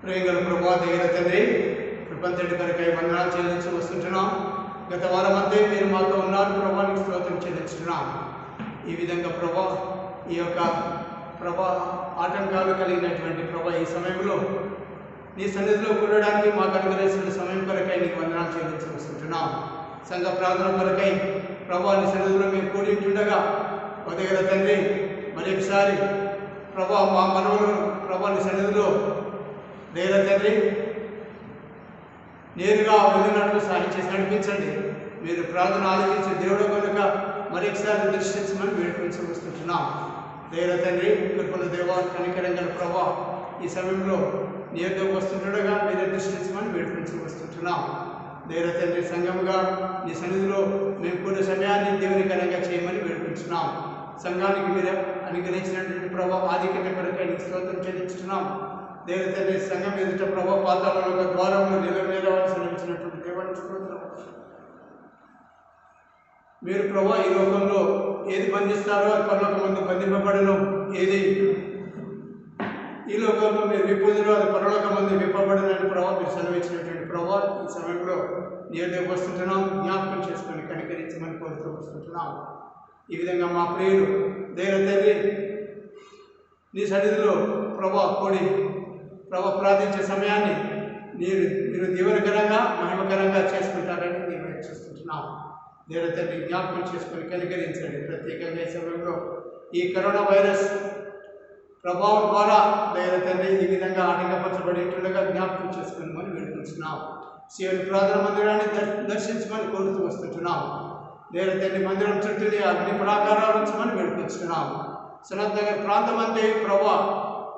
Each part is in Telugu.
ప్రేమగల ప్రభా దగ్గర తండ్రి కృపంతటి కొరకై వందనాలు చెల్లించి వస్తుంటున్నాం. గత వారం అంతే మీరు మాతో ఉన్నారు ప్రభా, నీకు స్తోత్రం చెల్లించుతున్నాం. ఈ విధంగా ప్రభా ఈ యొక్క ఆటంకాలు కలిగినటువంటి ప్రభా ఈ సమయంలో నీ సన్నిధిలో కూడడానికి మాకు అనుగ్రహించిన సమయం కొరకై నీకు వందనాలు చెల్లించి వస్తుంటున్నాం. సంఘ ప్రార్థన కొరకై ప్రభా నీ సన్నిధిలో మేము కూడింటుండగా దగ్గర తండ్రి మరొకసారి ప్రభా మా మనవులు ప్రభా నీ సన్నిధిలో దగ్గర తండ్రి నేరుగా వెళ్ళినట్లు సహాయం చేసి నడిపించండి. మీరు ప్రార్థన ఆలోచించి దేవుడు కనుక మరొకసారి దర్శించమని వేడుకొని వస్తుంటున్నాం. దగ్గర తండ్రి కృపల దేవా కనికరం గల ప్రభా ఈ సమయంలో నేరుగా వస్తుండగా మీరే దర్శించమని వేడుకొని వస్తుంటున్నాం. దగ్గర తండ్రి సంఘముగా నీ సన్నిధిలో మేము కొన్ని సమయాన్ని దేవునికరంగా చేయమని వేడుకుంటున్నాం. సంఘానికి మీరు అనుగ్రహించినటువంటి ప్రభా ఆధిక్యత కొరకై నీకు స్తోత్రం చెల్లించుతున్నాం. దేవుని తండ్రి సంఘం ఎదుట ప్రభా పాతాళంలో ద్వారంలో నిలవేరవని సెలవించినటువంటి దేవుని స్తోత్రం. మీరు ప్రభా ఈ లోకంలో ఏది బంధిస్తారో అది పరలోకమందు బంధింపబడను, ఏది ఈ లోకంలో మీరు విప్పుదురో అది పరలోకమందు విప్పబడనని ప్రభా మీరు సెలవించినటువంటి ప్రభా ఈ సమయంలో నేరుగా వస్తుంటున్నాం. జ్ఞాపకం చేసుకొని కనికరించమని కోరుతూ వస్తుంటున్నాం. ఈ విధంగా మా ప్రియులు దేవుని తండ్రి నీ సన్నిధిలో ప్రభా కూడి ప్రార్థించే సమయాన్ని మీరు దీవెనకరంగా మహిమకరంగా చేసుకుంటారని నేను చూస్తుంటున్నాం. దేవుని తండ్రి జ్ఞాపకం చేసుకొని కనికరించండి. ప్రత్యేకంగా ఈ సమయంలో ఈ కరోనా వైరస్ ప్రభావం ద్వారా దేవుని తండ్రి ఈ విధంగా ఆటంకపరచబడి ఉండగా జ్ఞాపకం చేసుకుని మనం వేడుకుంటున్నాం. శివుని ప్రార్థన మందిరాన్ని దర్శించమని కోరుతూ వస్తుంటున్నాం. దేవుని తండ్రి మందిరం చుట్టూని అగ్ని ప్రాకారాలు ఉంచమని వేడుకుంటున్నాం. సనత్ నగర్ ప్రాంతం అంతే ప్రభా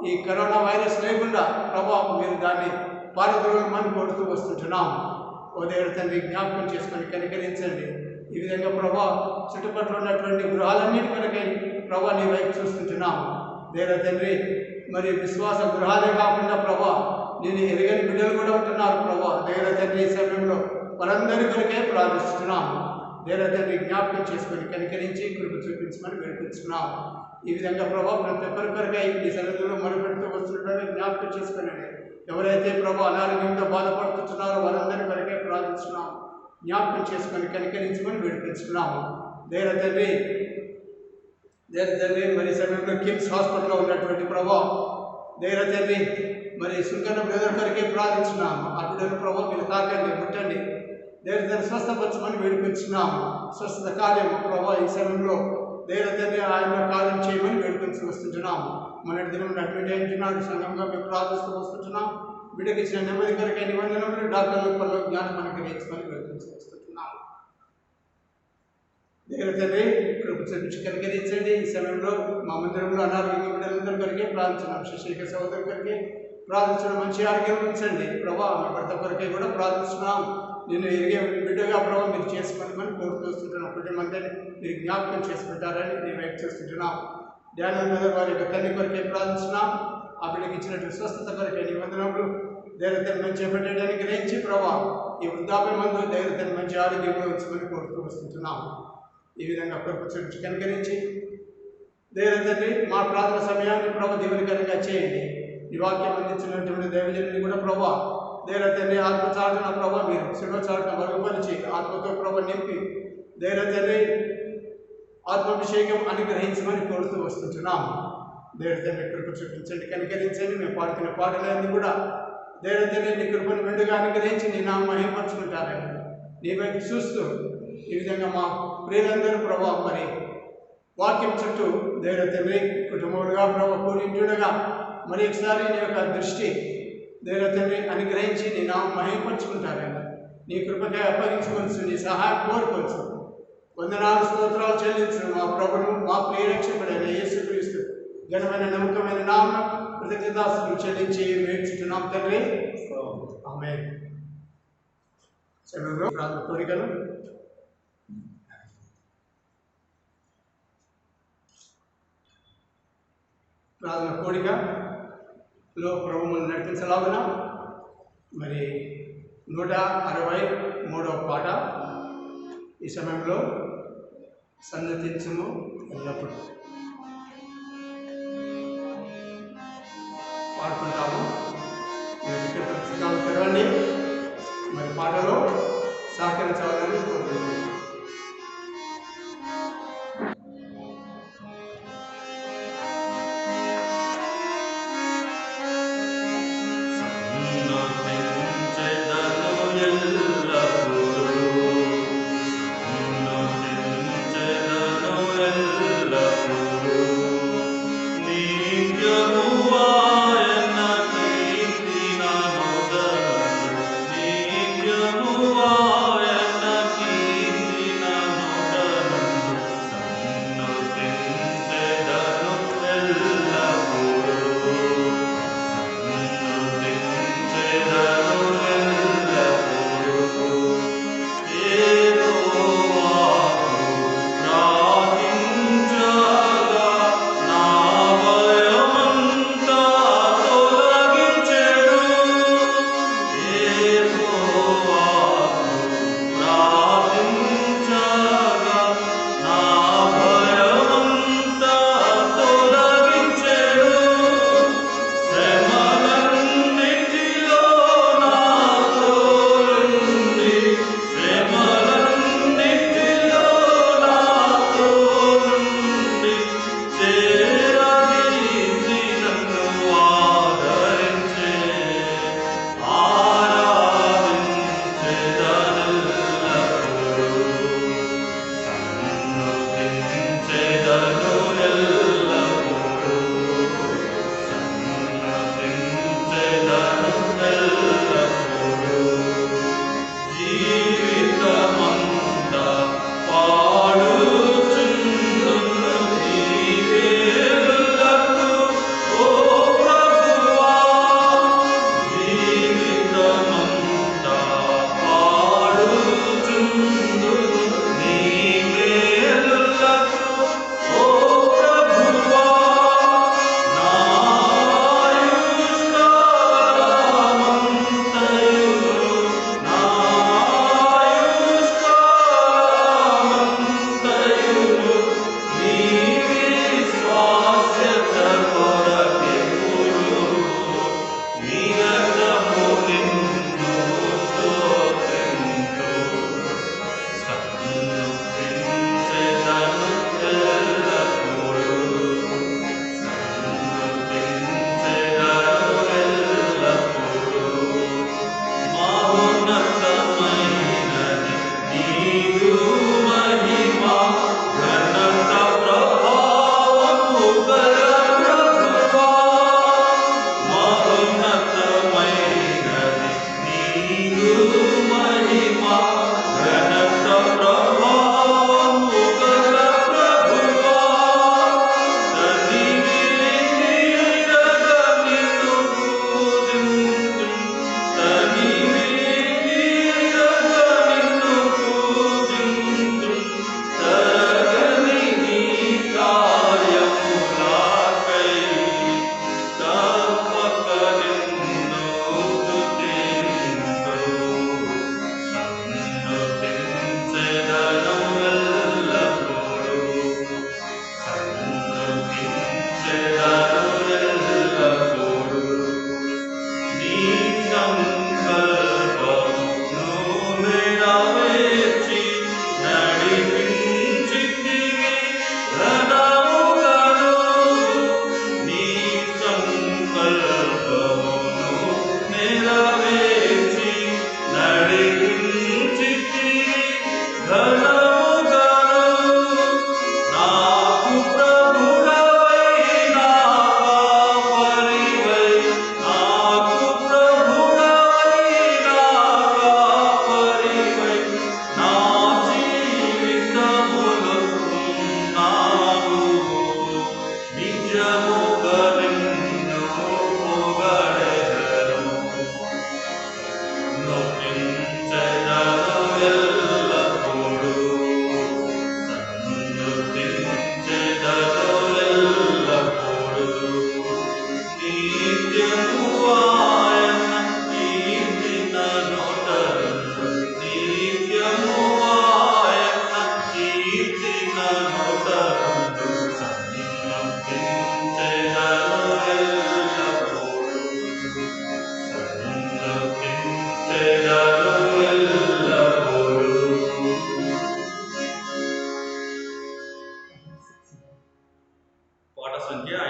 ఈ కరోనా వైరస్ లేకుండా ప్రభా మీరు దాన్ని పారద్రోలమని కోరుతూ వస్తుంటున్నాం. ఓ దేవుడి తండ్రి జ్ఞాపకం చేసుకొని కనికరించండి. ఈ విధంగా ప్రభా చుట్టుపక్కల ఉన్నటువంటి గృహాలన్నిటి కొరకై ప్రభా నీ వైపు చూస్తుంటున్నాం. దేవుడి తండ్రి మరి విశ్వాస గృహాలే కాకుండా ప్రభా నేను ఎరగని బిడ్డలు కూడా ఉంటున్నారు ప్రభా. దేవుడి తండ్రి ఈ సమయంలో వారందరి కొరకే ప్రార్థిస్తున్నాం. దేవుడి తండ్రి జ్ఞాపకం చేసుకొని కనికరించి కృప చూపించమని వేడుకుంటున్నాం. ఈ విధంగా ప్రభా ప్రతి ఒక్కరికొరకై ఈ సన్నిధిలో మొరపెడుతూ వస్తుండగా జ్ఞాపకం చేసుకునండి. ఎవరైతే ప్రభా అనారోగ్యంతో బాధపడుతున్నారో వారందరి కొరకే ప్రార్థిస్తున్నాం. జ్ఞాపకం చేసుకొని కనికరించమని వేడుకుంటున్నాము. దేవుడి తండ్రి మరి సమయంలో కిమ్స్ హాస్పిటల్లో ఉన్నటువంటి ప్రభా దేవుడి తండ్రి మరి సుంకన్న బ్రదర్ కొరకే ప్రార్థిస్తున్నాము. ఆ బిడ్డను ప్రభా మీరు తాకండి, ముట్టండి, దేవుడి తండ్రి స్వస్థపరచమని వేడుకుంటున్నాము. స్వస్థత కార్యం ప్రభా ఈ సమయంలో దేవుడి తండ్రి ఆయన కార్యం చేయమని వేడుకొని వస్తుంటున్నాము. మొన్నటి దినం అడ్మిట్ అయింటున్నాడు. సంఘంగా మేము ప్రార్థిస్తూ వస్తుంటున్నాం. బిడ్డకి ఇచ్చిన నెమ్మది కొరకై నిబంధనలు డాక్టర్ల పనులు జ్ఞానం అనుగ్రహించమని వేడుకొని వస్తుంటున్నాము. దేవుడి తండ్రి కృప చూపించి కనికరించండి. ఈ సమయంలో మా మందిరంలో అనారోగ్య బిడ్డలందరి కొరకే ప్రార్థించున్నాం. శశిఖ సహోదరు కొరకే ప్రార్థించడం, మంచి ఆరోగ్యం ఉంచండి ప్రభా. మీ భర్త కొరకే కూడా ప్రార్థిస్తున్నాం. నేను ఎరిగే బిడ్డగా ప్రభావ మీరు చేసుకోమని కోరుతూ వస్తుంటున్నాం. కుటుంబంతో మీరు జ్ఞాపకం చేసుకుంటారని నేను వైపు చేస్తుంటున్నాం. ధ్యానం మీద వారి యొక్క తల్లి కొరకే ప్రార్థిస్తున్నాం. ఆ బిడ్డకి ఇచ్చినటువంటి స్వస్థత కొరకే నిబంధనలు ధైర్యతను మంచి చేపట్టడానికి గ్రహించి ప్రభావ ఈ వృద్ధాప్య మందు ధైర్యతను మంచి ఆరోగ్యంలో ఉంచమని కోరుతూ వస్తుంటున్నాం. ఈ విధంగా కృప చూపించి కనికరించి ధైర్యతని మా ప్రార్థన సమయాన్ని ప్రభావ దీవెనకరంగా చేయండి. ఈ వాక్యం అందించినటువంటి దైవజనుని కూడా ప్రభావ ధైర్యతని ఆత్మచాటున ప్రభావ మీరు శివచాటున వరుగుపరిచి ఆత్మతో ప్రభావ నింపి ధైర్యతని ఆత్మాభిషేకం అనుగ్రహించమని కోరుతూ వస్తుంటున్నాం. ధైర్యతని కృప చూపించండి, కనికరించండి. మేము పాడుతున్న పాటలన్నీ కూడా ధైర్యతని నీ కృపను మెండుగా అనుగ్రహించి నీ నామం మహిమపరుచుకుంటారని నీ వైపు చూస్తూ ఈ విధంగా మా ప్రియులందరూ ప్రభావ మరి వాక్యం చుట్టూ ధైర్యతని కుటుంబములుగా ప్రభావ కూడించుండగా మరి ఒకసారి నీ యొక్క దృష్టి ధైర్యతని అనుగ్రహించి నీ నామం మహిమపరుచుకుంటారని నీ కృపకై అప్పగించుకొచ్చు, నీ సహాయం కోరుకోవచ్చు. వందనాలు స్తోత్రాలు చెల్లించు మా ప్రభును మా ప్రియరక్షకుడైన యేసుక్రీస్తు ఘనమైన నమ్మకమైన నామం కృతజ్ఞతాస్తుతులు చెల్లించి వేడుచున్నాం తండ్రి. ఆమేన్. సమయంలో ప్రార్థన కోరికలు ప్రార్థన కోరికలో ప్రభువును నడిపించలాగున మరి 163వ పాట ఈ సమయంలో సన్నతించుము ఎల్లప్పుడు పాడుకుంటాము.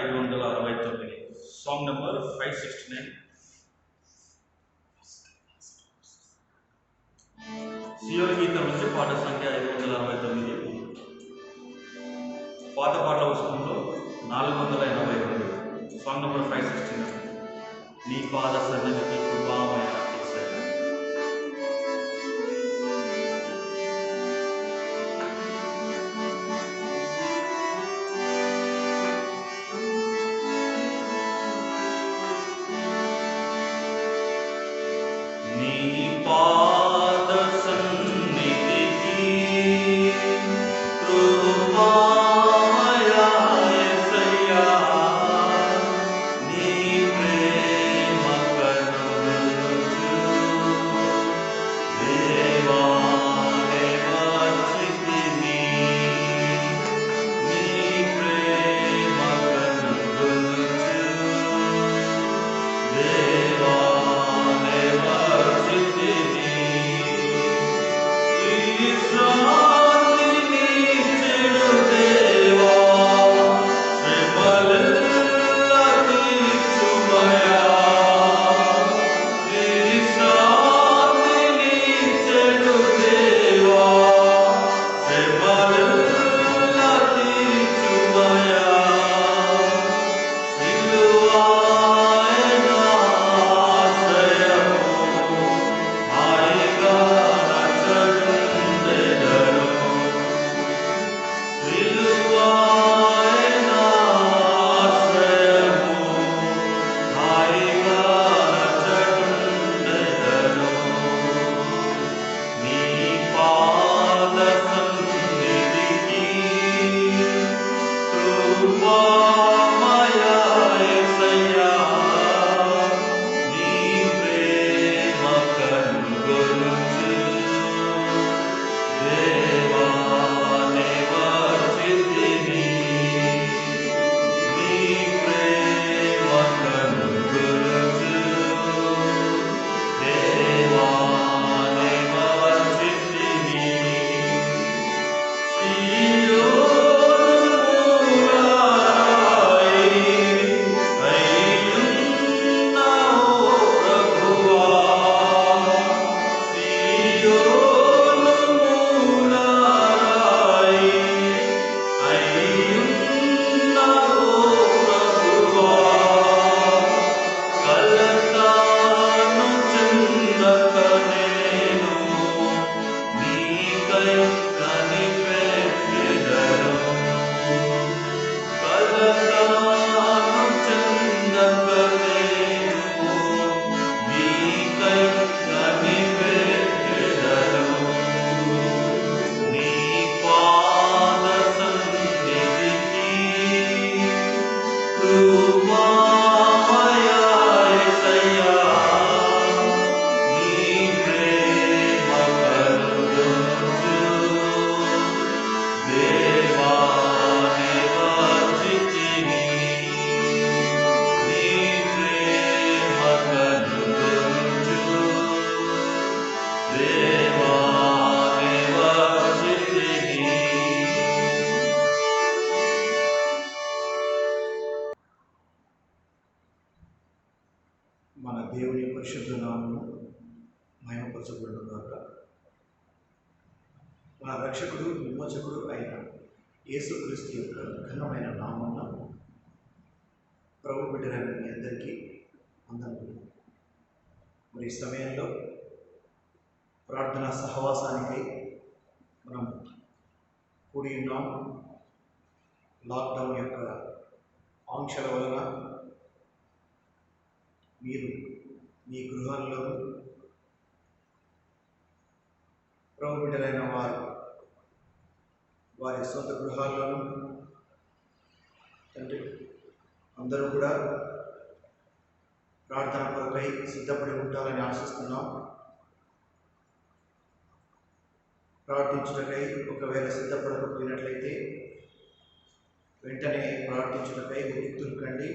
569, సాంగ్ నెంబర్ 569. సియోని గీతం నుంచి పాట సంఖ్య 569. పాత పాటల పుస్తకంలో 482, సాంగ్ నెంబర్ 569. నీ పాద సన్నిధికి కృపామయ యేసయ్యా. నీ పాద సన్నిధికి కృపామయ యేసయ్యా. నీ ప్రేమ కరుణించు దేవా, దేవార్చితిని. నీ ప్రేమ కరుణించు దేవా, దేవార్చితిని. విశ్రాంతిని చెడు దేవా, శ్రమలెల్ల తీర్చుమయా. విశ్రాంతిని చెడు దేవా, శ్రమలెల్ల తీర్చుమయా. సిలువాయే నా ఆశ్రయము, హాయిగా నచ్చకుండెదను. సిలువాయే నా ఆశ్రయము, హాయిగా నచ్చకుండెదను. నీ పాద సన్నిధికి కృపామయ యేసయ్యా. నీ ప్రేమ కనుగొనుచు దేవా, దేవార్చితిని. నీ ప్రేమ కనుగొనుచు దేవా, దేవార్చితిని. కలతాను చెందక నేను నీకై కనిపెట్టెదను. కలతాను చెందక నేను నీకై కనిపెట్టెదను. నీ పాద సన్నిధికి కృపామయ యేసయ్యా. నీ ప్రేమ కరుణించు దేవా, దేవార్చితిని. నీ ప్రేమ కరుణించు దేవా, దేవార్చితిని. మన దేవుని పరిశుద్ధ నామమును మహిమపరచబడునుగాక. మన రక్షకుడు విమోచకుడు అయిన యేసుక్రీస్తు యొక్క ఘనమైన నామమున ప్రభు బిడ్డలైన మీ అందరికీ వందనములు. మరి ఈ సమయంలో ప్రార్థనా సహవాసానికి మనం కూడి ఉన్నాం. లాక్డౌన్ యొక్క ఆంక్షల వలన మీరు మీ గృహాల్లో, ప్రభు బిడ్డలైన వారు వారి సొంత గృహాల్లోనూ తండ్రి అందరూ కూడా ప్రార్థన కొరకై సిద్ధపడి ఉంటారని ఆశిస్తున్నాం. ప్రార్థించుటకై ఒకవేళ సిద్ధపడకపోయినట్లయితే వెంటనే ప్రార్థించుటకై ఉద్యుక్తులు కండి.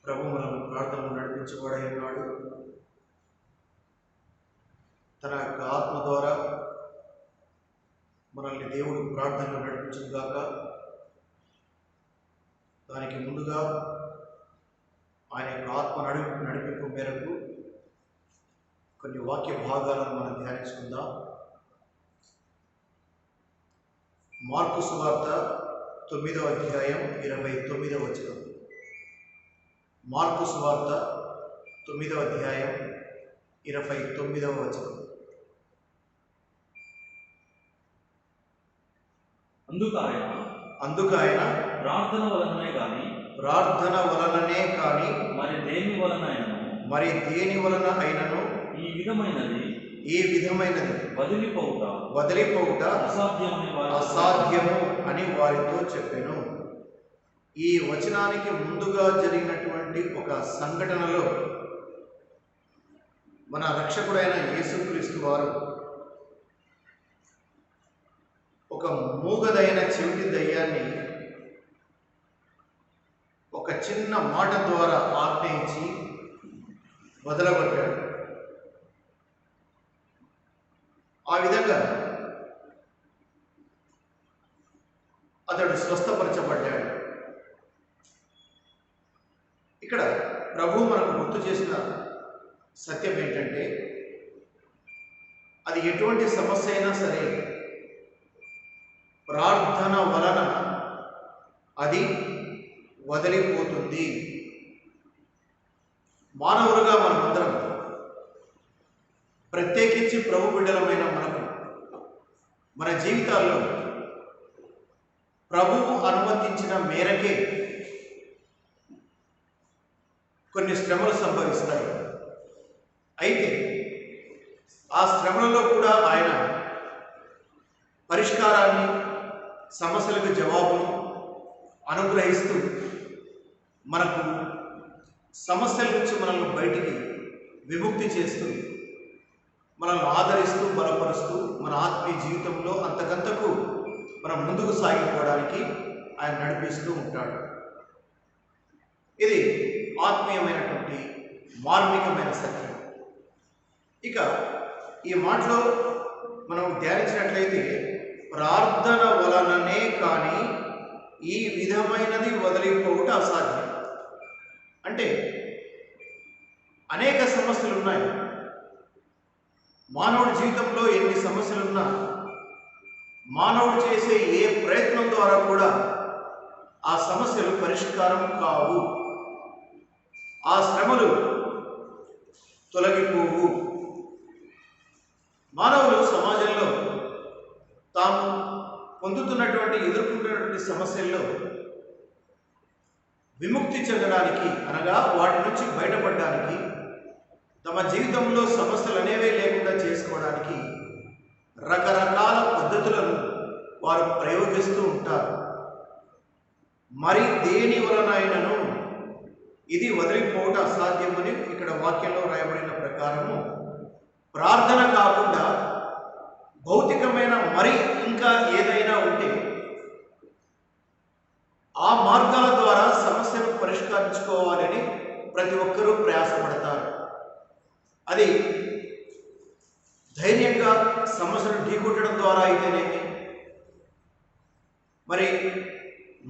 ప్రభు మనల్ని ప్రార్థనలు నడిపించబడి ఉన్నాడు. తన యొక్క ఆత్మ ద్వారా మనల్ని దేవుడు ప్రార్థనలు నడిపించుగాక. దానికి ముందుగా ఆయన యొక్క ఆత్మ నడిపింపు మేరకు కొన్ని వాక్య భాగాలను మనం ధ్యానించుకుందాం. మార్కు సువార్త 9వ అధ్యాయం 29వ వచనం. మార్కు సువార్త 9వ అధ్యాయం 29వ వచనం. అందుకు ఆయన ప్రార్థన వలననే కానీ మరి దేని వలన అయినను ఈ విధమైనది వదిలిపోవుట అసాధ్యము అని వారితో చెప్పెను. ఈ వచనానికి ముందుగా జరిగినటువంటి ఒక సంఘటనలో మన రక్షకుడైన యేసుక్రీస్తు వారు ఒక మూగదైన చెవిటి దయ్యాన్ని ఒక చిన్న మాట ద్వారా ఆజ్ఞయించి వదలగొట్టాడు. ఆ విధంగా అతడు స్వస్థపరచబడ్డాడు. ఇక్కడ ప్రభు మనకు గుర్తు చేసిన సత్యం ఏంటంటే, అది ఎటువంటి సమస్య అయినా సరే ప్రార్థన వలన అది వదిలిపోతుంది. మానవులుగా మనమందరం, ప్రత్యేకించి ప్రభు బిడ్డలమైన మనకు మన జీవితాల్లో ప్రభువు అనుమతించిన మేరకే కొన్ని శ్రమలు సంభవిస్తాయి. అయితే ఆ శ్రమలలో కూడా ఆయన పరిష్కారాన్ని, సమస్యలకు జవాబును అనుగ్రహిస్తూ మనకు సమస్యల నుంచి మనల్ని బయటికి విముక్తి చేస్తూ, మనల్ని ఆదరిస్తూ, బలపరుస్తూ, మన ఆత్మీయ జీవితంలో అంతకంతకు మనం ముందుకు సాగిపోవడానికి ఆయన నడిపిస్తూ ఉంటాడు. ఇది ఆత్మీయమైనటువంటి మార్మికమైన సత్యం. ఇక ఈ మాటలో మనం ధ్యానించినట్లయితే, ప్రార్థన వలననే కానీ ఈ విధమైనది వదిలిపోవుట అసాధ్యం. అంటే అనేక సమస్యలు ఉన్నాయి. మానవుడి జీవితంలో ఎన్ని సమస్యలున్నా మానవుడు చేసే ఏ ప్రయత్నం ద్వారా కూడా ఆ సమస్యలు పరిష్కారం కావు, ఆ శ్రమలు తొలగిపోవు. మానవులు సమాజంలో తాము ఎదుర్కొంటున్నటువంటి సమస్యల్లో విముక్తి చెందడానికి, అనగా వాటి నుంచి బయటపడడానికి, తమ జీవితంలో సమస్యలు అనేవే లేకుండా చేసుకోవడానికి రకరకాల పద్ధతులను వారు ప్రయోగిస్తూ ఉంటారు. మరి దేని వలనైనను ఇది వదిలిపోవట అసాధ్యమని ఇక్కడ వాక్యంలో రాయబడిన ప్రకారము, ప్రార్థన కాకుండా భౌతికమైన మరి ఇంకా ఏదైనా ఉంటే ఆ మార్గాల ద్వారా సమస్యను పరిష్కరించుకోవాలని ప్రతి ఒక్కరూ ప్రయాసపడతారు. అది ధైర్యంగా సమస్యను ఢీకొట్టడం ద్వారా అయితేనేమి, మరి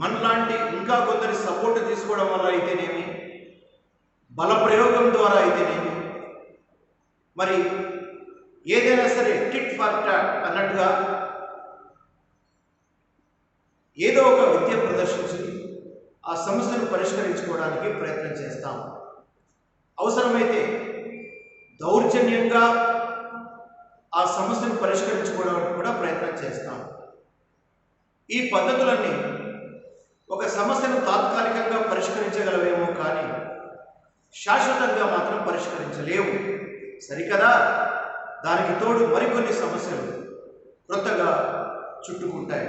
మనలాంటి ఇంకా కొందరి సపోర్ట్ తీసుకోవడం వల్ల అయితేనేమి, బల ప్రయోగం ద్వారా అయితేనేమి, మరి ఏదైనా సరే టిట్ ఫర్ టాట్ అన్నట్టుగా ఏదో ఒక విద్య ప్రదర్శించి ఆ సమస్యను పరిష్కరించుకోవడానికి ప్రయత్నం చేస్తాం. అవసరమైతే దౌర్జన్యంగా ఆ సమస్యను పరిష్కరించుకోవడానికి కూడా ప్రయత్నం చేస్తాం. ఈ పద్ధతులన్నీ ఒక సమస్యను తాత్కాలికంగా పరిష్కరించగలవేమో కానీ శాశ్వతంగా మాత్రం పరిష్కరించలేవు. సరికదా? దానికి తోడు మరికొన్ని సమస్యలు క్రొత్తగా చుట్టుకుంటాయి.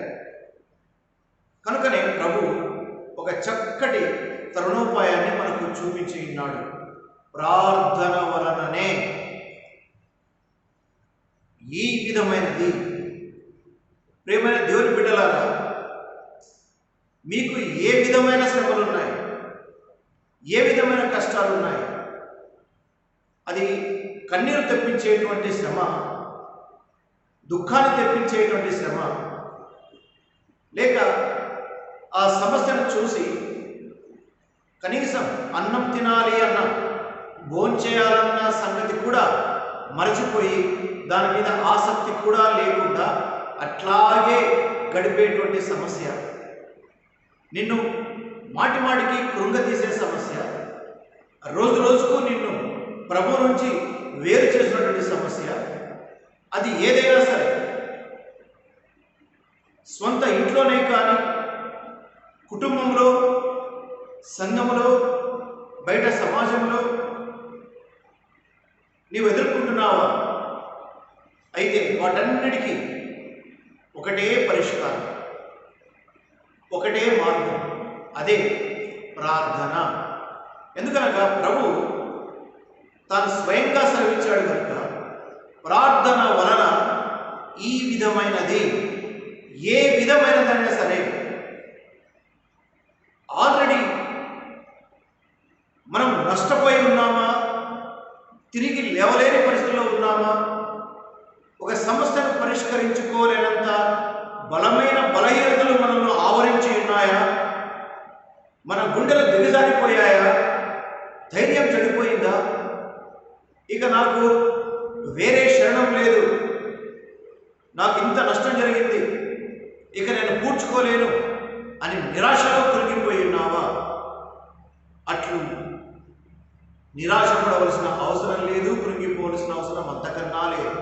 కనుకనే ప్రభు ఒక చక్కటి తరుణోపాయాన్ని మనకు చూపించి ఉన్నాడు. ప్రార్థన వలననే ఈ విధమైనది. ప్రియమైన దేవుని బిడ్డలారా, మీకు ఏ విధమైన శ్రమలు ఉన్నాయి, ఏ విధమైన కష్టాలు ఉన్నాయి, అది కన్నీరు తెప్పించేటువంటి శ్రమ, దుఃఖాన్ని తెప్పించేటువంటి శ్రమ, లేక ఆ సమస్యను చూసి కనీసం అన్నం తినాలి అన్న, భోంచేయాలన్న సంగతి కూడా మరచిపోయి దాని మీద ఆసక్తి కూడా లేకుండా అట్లాగే గడిపేటువంటి సమస్య, నిన్ను మాటి మాటికి కృంగతీసే సమస్య, రోజు రోజుకు నిన్ను ప్రభు నుంచి వేరు చేసినటువంటి సమస్య, అది ఏదైనా సరే స్వంత ఇంట్లోనే కానీ, కుటుంబంలో, సంఘంలో, బయట సమాజంలో నీవు ఎదుర్కొంటున్నావా? అయితే వాటన్నిటికీ ఒకటే పరిష్కారం, ఒకటే మార్గం, అదే ప్రార్థన. ఎందుకనగా ప్రభు తాను స్వయంగా సెలవిచ్చాడు కనుక ప్రార్థన వలన ఈ విధమైనది, ఏ విధమైనదైనా సరే, ఆల్రెడీ మనం నష్టపోయి ఉన్నామా, తిరిగి లేవలేని పరిస్థితుల్లో ఉన్నామా, ఒక సమస్యను పరిష్కరించుకోలేనంత బలమైన బలహీనతలు మనల్ని ఆవరించి ఉన్నాయా, మన గుండెలు దిగజారిపోయాయా, ధైర్యం చెడిపోయిందా, ఇక నాకు వేరే శరణం లేదు, నాకు ఇంత నష్టం జరిగింది, ఇక నేను పూడ్చుకోలేను అని నిరాశలో కృంగిపోయి ఉన్నావా? అట్లు నిరాశపడవలసిన అవసరం లేదు, కృంగిపోవలసిన అవసరం అంతకన్నా లేదు.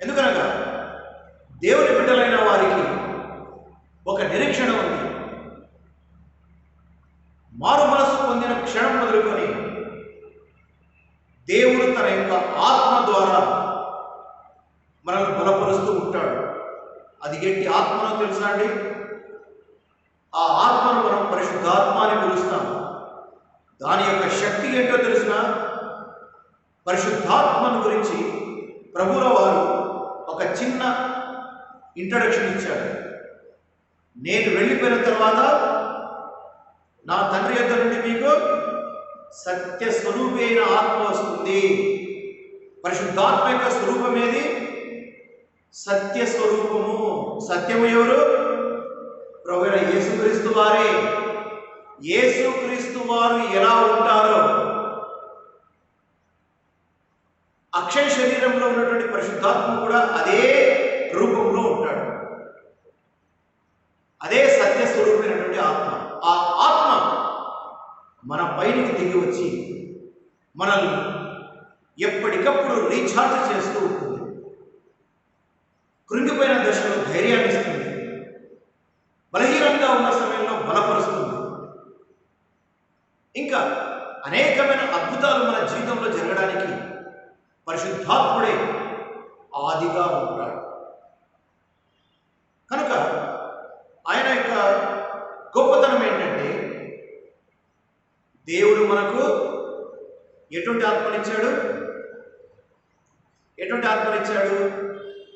ఎందుకనగా దేవుని బిడ్డలైన వారికి ఒక నిరీక్షణ ఉంది. మారు మనసు పొందిన క్షణం మొదలుకొని దేవుడు తన యొక్క ఆత్మ ద్వారా మనల్ని బలపరుస్తూ ఉంటాడు. అది ఎట్టి ఆత్మనో తెలుసా అండి? ఆ ఆత్మను మనం పరిశుద్ధాత్మ అని పిలుస్తాం. దాని యొక్క శక్తి ఏంటో తెలిసిన పరిశుద్ధాత్మను గురించి ప్రభువుల వారు ఒక చిన్న ఇంట్రడక్షన్ ఇచ్చాడు. నేను వెళ్ళిపోయిన తర్వాత నా తండ్రి యొద్ద నుండి మీకు సత్య స్వరూపి అయిన ఆత్మ వస్తుంది. పరిశుద్ధాత్మ యొక్క స్వరూపం ఏది? సత్య స్వరూపము. సత్యము ఎవరు? ప్రభువైన యేసుక్రీస్తు వారే. యేసుక్రీస్తు వారు ఎలా ఉంటారో అక్షయ శరీరంలో ఉన్నటువంటి పరిశుద్ధాత్మ కూడా అదే రూపంలో ఉంటాడు. అదే సత్య స్వరూపమైనటువంటి ఆత్మ. ఆ ఆత్మ మన పైనికి దిగి వచ్చి మనల్ని ఎప్పటికప్పుడు రీఛార్జ్ చేస్తూ ఉంటుంది. కృంగిపోయిన దశలో ధైర్యాన్ని ఇస్తుంది, బలహీనంగా ఉన్న సమయంలో బలపరుస్తుంది. ఇంకా అనేకమైన అద్భుతాలు మన జీవితంలో జరగడానికి పరిశుద్ధాత్ముడే ఆదిగా ఉంటాడు. కనుక ఆయన యొక్క గొప్పతనం ఏంటంటే, దేవుడు మనకు ఎటువంటి ఆత్మనిచ్చాడు? ఎటువంటి ఆత్మనిచ్చాడు?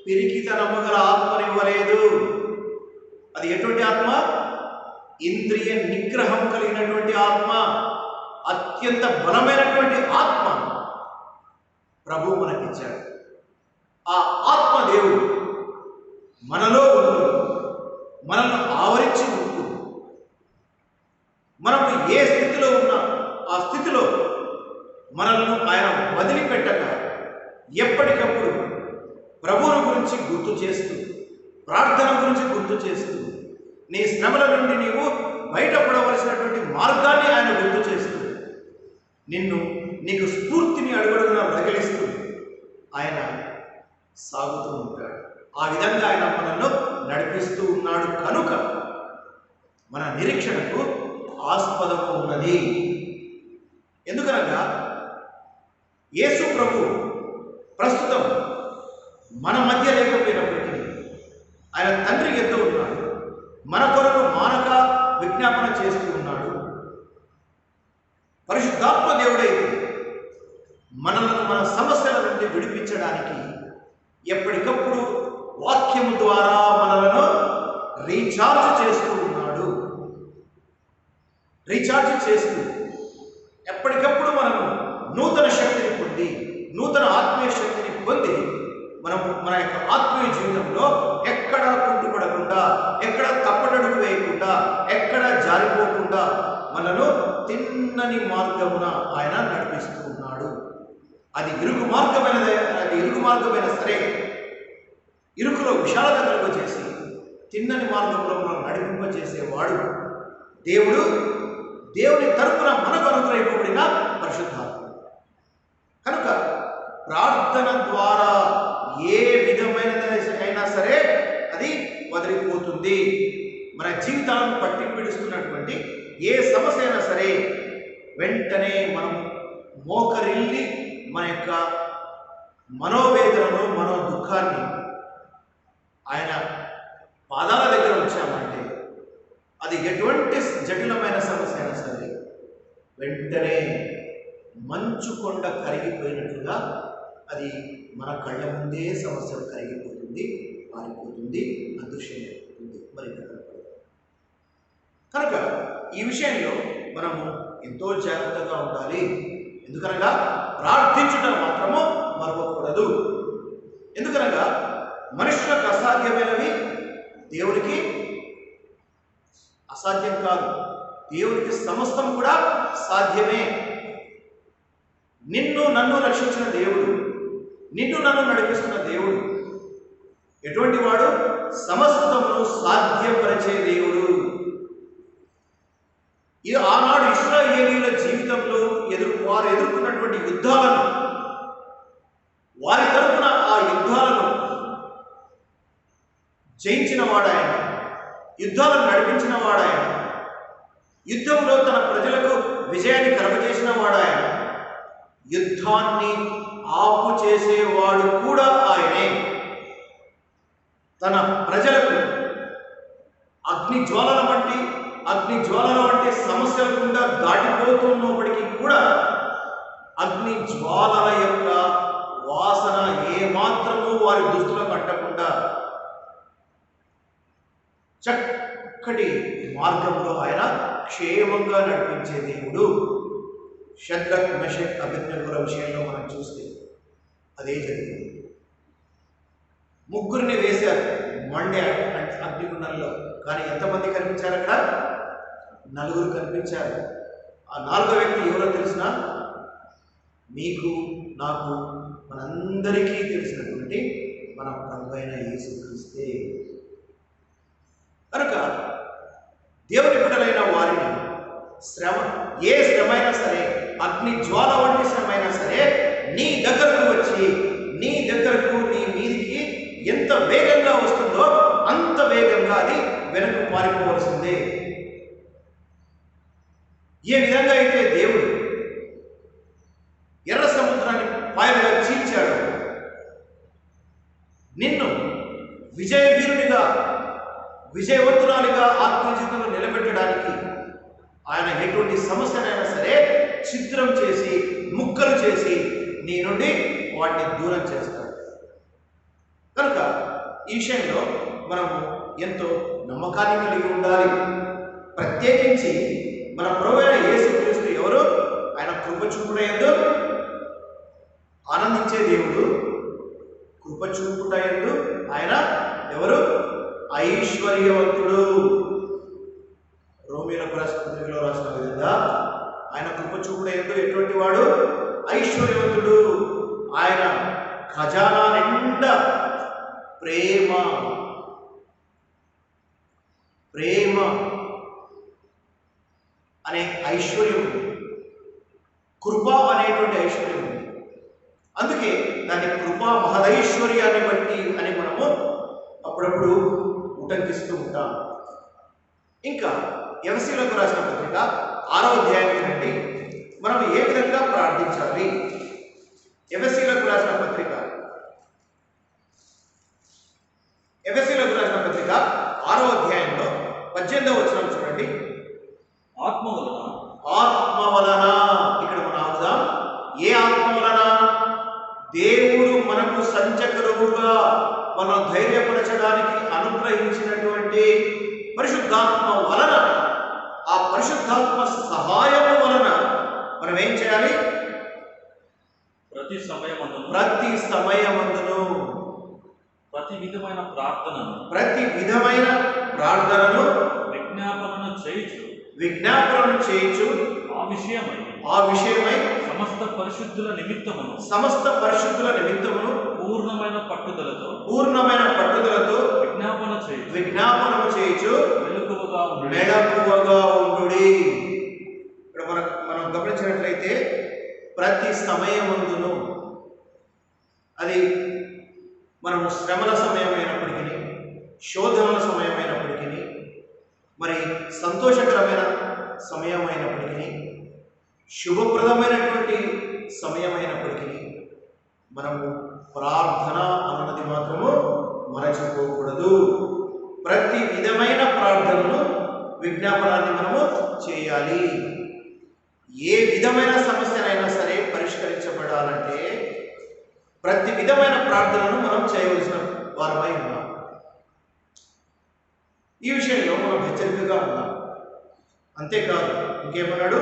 పిరికితనము గల ఆత్మనివ్వలేదు. అది ఎటువంటి ఆత్మ? ఇంద్రియ నిగ్రహం కలిగినటువంటి ఆత్మ, అత్యంత బలమైనటువంటి ఆత్మ ప్రభు మనకిచ్చాడు. ఆ ఆత్మ దేవుడు మనలో ఉంటూ మనల్ని ఆవరించి ఉంటూ మనం ఏ స్థితిలో ఉన్నా ఆ స్థితిలో మనల్ని ఆయన వదిలిపెట్టక ఎప్పటికప్పుడు ప్రభువుని గురించి గుర్తు చేస్తూ, ప్రార్థన గురించి గుర్తు చేస్తూ, నీ శ్రమల నుండి నీవు బయటపడవలసినటువంటి మార్గాన్ని ఆయన గుర్తు చేస్తూ, నీకు స్ఫూర్తిని అడుగడుగునా రగిలిస్తూ ఆయన సాగుతూ ఉంటాడు. ఆ విధంగా ఆయన మనల్ని నడిపిస్తూ ఉన్నాడు. కనుక మన నిరీక్షణకు ఆస్పదము ఉన్నది. ఎందుకనగా యేసు ప్రభు ప్రస్తుతం మన మధ్య లేకపోయినప్పటికీ ఆయన తండ్రి యొద్ద ఉన్నాడు. మన కొరకు మానక విజ్ఞాపన చేస్తూ ఉన్నాడు. పరిశుద్ధాత్మ దేవుడైతే మనల్ని మన సమస్యల నుండి విడిపించడానికి ఎప్పటికప్పుడు వాక్యము ద్వారా మనలను రీఛార్జ్ చేస్తూ ఉన్నాడు. రీఛార్జ్ చేస్తూ ఎప్పటికప్పుడు మనము నూతన శక్తిని పొంది, నూతన ఆత్మీయ శక్తిని పొంది మనం మన యొక్క ఆత్మీయ జీవితంలో ఎక్కడ కుంటుపడకుండా, ఎక్కడ తప్పటడుగు వేయకుండా, ఎక్కడ జారిపోకుండా మనను తిన్నని మార్గమున ఆయన నడిపిస్తూ ఉన్నాడు. అది ఇరుకు మార్గమైన సరే, ఇరుకులో విశాలత కలుగజేసి తిన్నని మార్గంలో మనం నడిపింపజేసేవాడు దేవుడు. దేవుని తరపున మనకు అనుగ్రహింపబడిన పరిశుద్ధాత్మ. కనుక ప్రార్థన ద్వారా ఏ విధమైనదైనా సరే అది వదిలిపోతుంది. మన జీవితాలను పట్టి పీడిస్తున్నటువంటి ఏ సమస్య అయినా సరే వెంటనే మనం మోకరిల్లి మన యొక్క మనోవేదనను, మనో దుఃఖాన్ని ఆయన పాదాల దగ్గర వచ్చామంటే అది ఎటువంటి జటిలమైన సమస్య అయినా సరే వెంటనే మంచు కొండ కరిగిపోయినట్లుగా అది మన కళ్ళ ముందే సమస్య కరిగిపోతుంది, మారిపోతుంది, అదృశ్యమైపోతుంది, మరి కనుక ఈ విషయంలో మనము ఎంతో జాగ్రత్తగా ఉండాలి. ఎందుకనగా ప్రార్థించడం మాత్రము మరవకూడదు. ఎందుకనగా మనుషులకు అసాధ్యమైనవి దేవునికి అసాధ్యం కాదు. దేవునికి సమస్తం కూడా సాధ్యమే. నిన్ను నన్ను రక్షించిన దేవుడు, నిన్ను నన్ను నడిపిస్తున్న దేవుడు ఎటువంటి వాడు? సమస్తమును సాధ్యపరిచే దేవుడు. ఆనాడు ఇశ్రాయేలీయుల జీవితంలో వారు ఎదుర్కొన్నటువంటి యుద్ధాలను, వారి తరపున ఆ యుద్ధాలను జయించిన వాడాయన, యుద్ధాలను నడిపించిన వాడాయన, యుద్ధంలో తన ప్రజలకు విజయాన్ని కలగజేసిన వాడాయన, యుద్ధాన్ని ఆపు చేసేవాడు కూడా ఆయనే. తన ప్రజలకు అగ్ని జ్వాలల వంటి సమస్యల గుండా దాటిపోతున్నప్పటికీ కూడా అగ్ని జ్వాలల యొక్క వాసన ఏమాత్రము వారి దుస్తులకు అంటకుండా చక్కటి మార్గంలో ఆయన క్షేమంగా నడిపించే దేవుడు. షద్రక్, మెషక్, అబేద్నెగోల విషయంలో మనం చూస్తే అదే జరిగింది. ముగ్గురిని వేశారు మండే అగ్నిగుండంలో, కానీ ఎంతమంది కనిపించారు అక్కడ? 4 కనిపించారు. ఆ 4వ వ్యక్తి ఎవరో తెలిసిన? మీకు, నాకు, మనందరికీ తెలిసినటువంటి మన ప్రభు అయిన యేసుక్రీస్తే. కనుక దేవుని బిడ్డలైన వారిని ఏ శ్రమైనా సరే, అగ్ని జ్వాల వంటి శ్రమైనా సరే నీ దగ్గరకు వచ్చి నీ మీదికి ఎంత వేగంగా వస్తుందో అంత వేగంగా అది వెనక్కు పారిపోవలసిందే. ఏ విధంగా అయితే దేవుడు ఎర్ర సముద్రాన్ని పాయలుగా చీల్చాడు, నిన్ను విజయవంతురాలిగా ఆత్మీయ జీవితంలో నిలబెట్టడానికి ఆయన ఎటువంటి సమస్యనైనా సరే ఛిద్రం చేసి, ముక్కలు చేసి నీ నుండి వాటిని దూరం చేస్తాడు. కనుక ఈ విషయంలో మనము ఎంతో నమ్మకాన్ని కలిగి ఉండాలి. ప్రత్యేకించి మన ప్రభువైన యేసుక్రీస్తు ఎవరు? ఆయన కృపచూపుటయందు ఆనందించే దేవుడు. కృపచూపుటయందు ఆయన ఎవరు? ఐశ్వర్యవంతుడు. రోమీయులకు రాసిన పత్రికలో రాసిన విధంగా ఆయన కృపచూపుటయందు ఎటువంటి వాడు? ఐశ్వర్యవంతుడు. ఆయన ఖజానా నిండా ప్రేమ అనే ఐశ్వర్యం ఉంది, కృప అనేటువంటి ఐశ్వర్యం ఉంది. అందుకే దాని కృపా మహదైశ్వర్యాన్ని బట్టి అని మనము అప్పుడప్పుడు ఉటంకిస్తూ ఉంటాం. ఇంకా ఎఫెసీయులకు రాసిన పత్రిక 6వ అధ్యాయం నుండి మనం ఏ విధంగా ప్రార్థించాలి? ఎఫెసీయులకు రాసిన పత్రిక 6వ అధ్యాయంలో 18వ వచనం చూడండి. ఆత్మ వలన, ఇక్కడ మనం ఆగుదాం. ఏ ఆత్మ వలన? దేవుడు మనకు సంచకరువుగా మనం ధైర్యపరచడానికి అనుగ్రహించినటువంటి పరిశుద్ధాత్మ వలన, ఆ పరిశుద్ధాత్మ సహాయము వలన మనం ఏం చేయాలి? ప్రతి సమయమందును ప్రతి విధమైన ప్రార్థనను విజ్ఞాపనను చేయించు ఆ ఆ విషయమై సమస్త పరిశుద్ధుల నిమిత్తమును పూర్ణమైన పట్టుదలతో విజ్ఞాపనము చేయుచు మెలకువగా ఉండుడి. ఇక్కడ మనం గమనించినట్లయితే ప్రతి సమయమందును, అది మనము శ్రమల సమయమైనప్పటికీ, శోధనల సమయమైనప్పటికీ, మరి సంతోషకరమైన సమయమైనప్పటికీ, శుభప్రదమైనటువంటి సమయమైనప్పటికీ మనము ప్రార్థన అన్నది మాత్రము మరచిపోకూడదు. ప్రతి విధమైన ప్రార్థనను, విజ్ఞాపనాన్ని మనము చేయాలి. ఏ విధమైన సమస్యనైనా సరే పరిష్కరించబడాలంటే ప్రతి విధమైన ప్రార్థనను మనం చేయవలసిన వారమై ఉన్నాం. ఈ విషయంలో మనం హెచ్చరికగా ఉన్నాం. అంతేకాదు, ఇంకేమన్నాడు?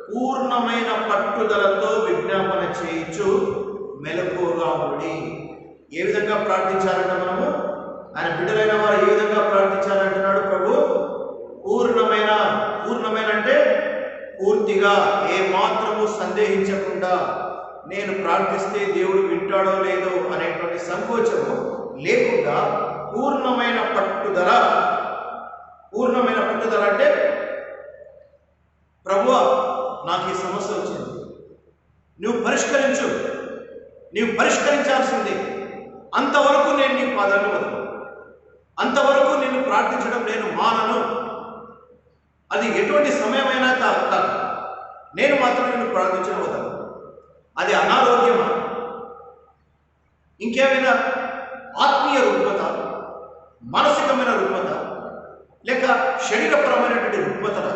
పూర్ణమైన పట్టుదలతో విజ్ఞాపన చేయించు మెలకువగా ఉండి. ఏ విధంగా ప్రార్థించాలంట మనము? ఆయన బిడ్డలైన వారు ఏ విధంగా ప్రార్థించాలంటున్నాడు ప్రభు? పూర్ణమైన అంటే పూర్తిగా, ఏ మాత్రము సందేహించకుండా, నేను ప్రార్థిస్తే దేవుడు వింటాడో లేదో అనేటువంటి సంకోచము లేకుండా పూర్ణమైన పట్టుదల అంటే, ప్రభువా నాకు ఈ సమస్య వచ్చింది, నువ్వు పరిష్కరించాల్సిందే, అంతవరకు నేను నీ పాదాలు వదలను, అంతవరకు నిన్ను ప్రార్థించడం నేను మానను. అది ఎటువంటి సమయమైనా కాదు, నేను మాత్రం నిన్ను ప్రార్థించడం వదలను. అది అనారోగ్యమా, ఇంకేమైనా ఆత్మీయ రుగ్మత, మానసికమైన రుగ్మత, లేక శరీరపరమైనటువంటి రుగ్మతల,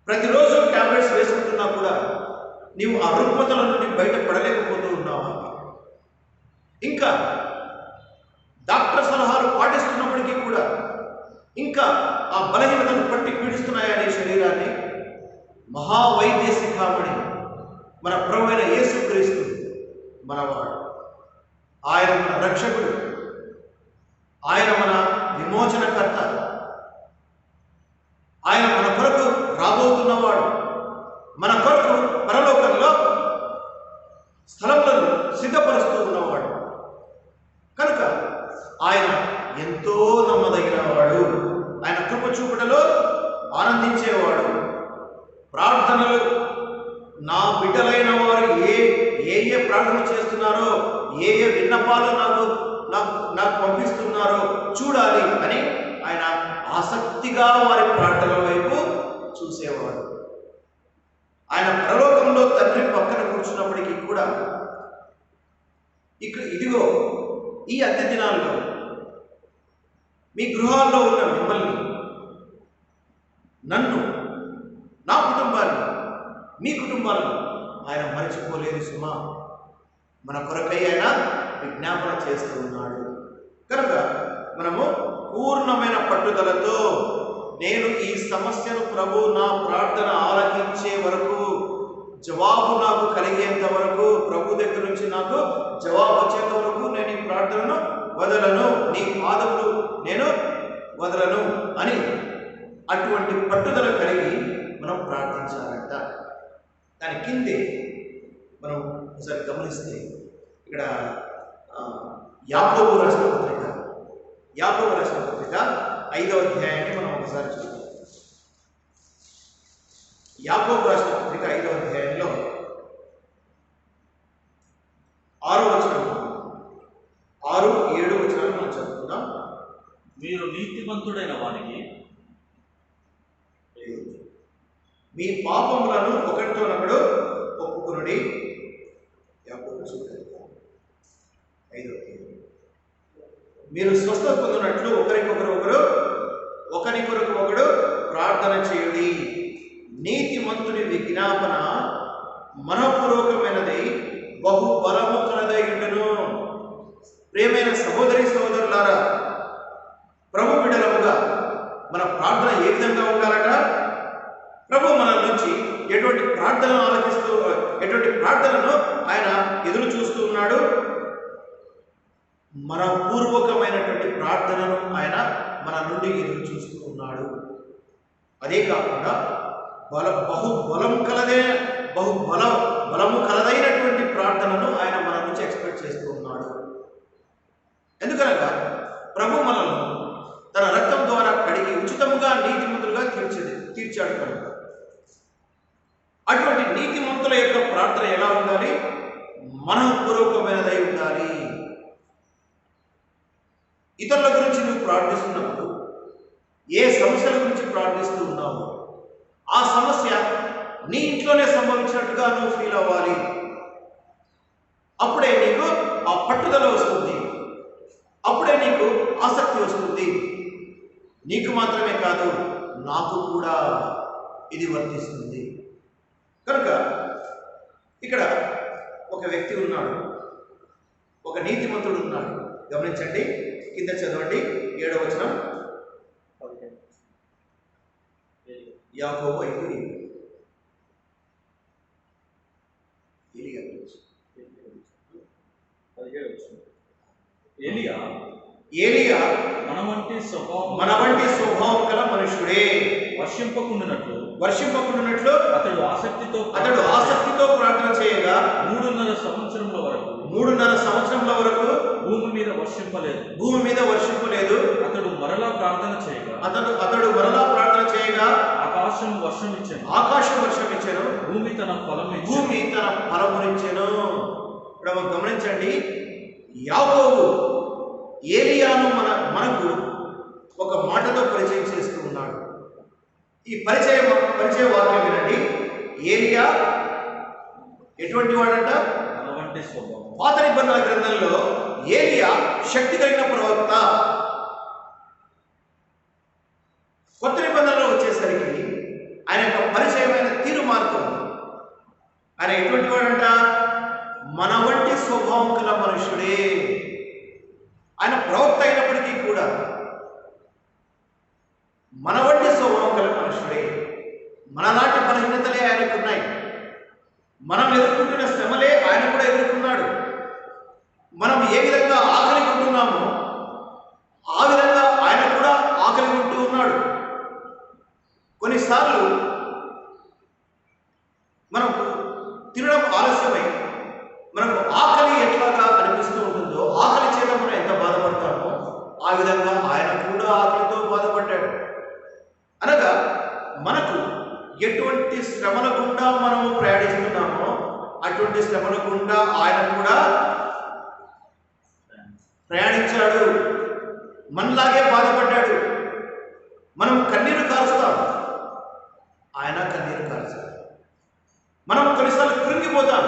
ప్రతిరోజు టాబ్లెట్స్ వేసుకుంటున్నా కూడా నీవు ఆ రుగ్మతల నుండి బయటపడలేకపోతూ ఉన్నావా? ఇంకా డాక్టర్ సలహాలు పాటిస్తున్నప్పటికీ కూడా ఇంకా ఆ బలహీనతను పట్టి పీడిస్తున్నాయా నీ శరీరాన్ని? మహావైద్య శిఖామణి మన ప్రభువైన యేసుక్రీస్తు మనవాడు. ఆయన మన రక్షకుడు, ఆయన మన విమోచనకర్త, ఆయన మన కొరకు రాబోతున్నవాడు, మన కొరకు పరలోకంలో స్థలములను సిద్ధపరుస్తూ ఉన్నవాడు. కనుక ఆయన ఎంతో నమ్మదగిన వాడు. ఆయన కృప చూపుటలో ఆనందించేవాడు. ప్రార్థనలు, నా బిడ్డలైన వారు ఏ ప్రార్థన చేస్తున్నారో, ఏ విన్నపాలు నాకు పంపిస్తున్నారో చూడాలి అని ఆయన ఆసక్తిగా వారి ప్రార్థనల వైపు చూసేవాడు. ఆయన పరలోకంలో తండ్రి పక్కన కూర్చున్నప్పటికీ కూడా ఇదిగో ఈ అద్దె దినాల్లో మీ గృహాల్లో ఉన్న మిమ్మల్ని, నన్ను, నా కుటుంబాన్ని, మీ కుటుంబాలను ఆయన మరచిపోలేదు సుమా. మన కొరకై ఆయన విజ్ఞాపన చేస్తూ ఉన్నాడు. కనుక మనము పూర్ణమైన పట్టుదలతో, నేను ఈ సమస్యను ప్రభు నా ప్రార్థన ఆలకించే వరకు, జవాబు నాకు కలిగేంత వరకు, ప్రభు దగ్గర నుంచి నాకు జవాబు వచ్చేంత వరకు నేను ఈ ప్రార్థనను వదలను, నీ పాదములు నేను వదలను అని అటువంటి పట్టుదల కలిగి మనం ప్రార్థించాలంట. దాని కిందే మనం ఒకసారి గమనిస్తే ఇక్కడ యాకోబు రాసిన పత్రిక 5వ అధ్యాయాన్ని మనం ఒకసారి చూద్దాం. యాకోబు రాసిన పత్రిక 5వ అధ్యాయంలో 6వ వచనం, 6, 7 వచనాలు మనం చదువుకుందాం. మీరు నీతిమంతుడైన వానికి మీ పాపములను ఒకరితోనొకడు ఒప్పుకొనుడి. మీరు స్వస్థత పొందినట్లు ఒకరి కొరకు ఒకడు ప్రార్థన చేయుడి. నీతిమంతుని విజ్ఞాపన మనపూర్వకమైనది, బహు బలము కలదై ఉండును. ప్రియమైన సహోదరి సహోదరులారా, ప్రభు బిడ్డలముగా మన ప్రార్థన ఏ విధంగా ఉండాలట? ప్రభు మన నుంచి ఎటువంటి ప్రార్థనను ఆయన ఎదురు చూస్తూ ఉన్నాడు? మన పూర్వకమైనటువంటి ప్రార్థనను ఆయన మన నుండి ఎదురు చూస్తూ ఉన్నాడు. అదే కాకుండా బలము కలదైనటువంటి ప్రార్థనను ఆయన మన నుంచి ఎక్స్పెక్ట్ చేస్తూ ఉన్నాడు. ఎందుకనగా ప్రభు మనల్ని తన రక్తం ద్వారా కడిగి ఉచితముగా నీతిమంతులుగా తీర్చాడు కనుక అటువంటి నీతిమంతుల యొక్క ప్రార్థన ఎలా ఉండాలి? మనఃపూర్వకమైనదై ఉండాలి. ఇతరుల గురించి నువ్వు ప్రార్థిస్తున్నప్పుడు ఏ సమస్యల గురించి ప్రార్థిస్తూ ఉన్నావు, ఆ సమస్య నీ ఇంట్లోనే సంభవించినట్టుగా నువ్వు ఫీల్ అవ్వాలి. అప్పుడే నీకు ఆ పట్టుదల వస్తుంది, అప్పుడే నీకు ఆసక్తి వస్తుంది. నీకు మాత్రమే కాదు, నాకు కూడా ఇది వర్తిస్తుంది. కనుక ఇక్కడ ఒక వ్యక్తి ఉన్నాడు, ఒక నీతిమంతుడు ఉన్నాడు. గమనించండి, కింద చదవండి 7వ వచనం. యాకోబు 5 ఏలియా మన వంటి స్వభావం గల మనుషుడే, వర్షింపకుండునట్లు అతడు ఆసక్తితో ప్రార్థన చేయగా 3.5 సంవత్సరముల వరకు భూమి మీద వర్షింపలేదు. అతడు మరలా ప్రార్థన చేయగా ఆకాశం వర్షం ఇచ్చెను, భూమి తన ఫలమునిచ్చెను. ఇక్కడ గమనించండి, యాకోబు ఏలియాను మనకు ఒక మాటతో పరిచయం చేస్తూ ఉన్నాడు. ఈ పరిచయ వాక్యం వినండి. ఏలియా ఎటువంటి వాడంట? పాత నిబంధన గ్రంథంలో ఏలియా శక్తి కలిగిన ప్రవక్త. కొత్త నిబంధనలో వచ్చేసరికి ఆయన యొక్క పరిచయమైన తీరు మారుతుంది. ఆయన ఎటువంటి వాడంట? మన వంటి స్వభావం గల మనుషుడే. ఆయన ప్రవక్త అయినప్పటికీ కూడా మన వంటి స్వభావం గల మనుషుడే. మనలాంటి బలహీనతలే ఆయనకు ఉన్నాయి. మనం ఎదుర్కొంటున్న శ్రమలే ఆయన కూడా ఎదుర్కొన్నాడు. మనం ఏ విధంగా ఆకలి కొంటున్నామో ఆ విధంగా ఆయన కూడా ఆకలి కొంటూ ఉన్నాడు. కొన్నిసార్లు మనం తినడం ఆలస్యమై మనకు ఆకలి ఎట్లాగా అనిపిస్తూ ఉంటుందో, ఆకలి చేత మనం ఎంత బాధపడతామో ఆ విధంగా ఆయన కూడా ఆకలితో బాధపడ్డాడు. అనగా మనకు ఎటువంటి శ్రమల గుండా మనము ప్రయాణిస్తున్నామో అటువంటి శ్రమల గుండా ఆయన కూడా ప్రయాణించాడు. మనలాగే బాధపడ్డాడు. మనం కన్నీరు కారుస్తాం, ఆయన కన్నీరు కారుస్తాడు. మనం కొన్నిసార్లు కృంగిపోతాం,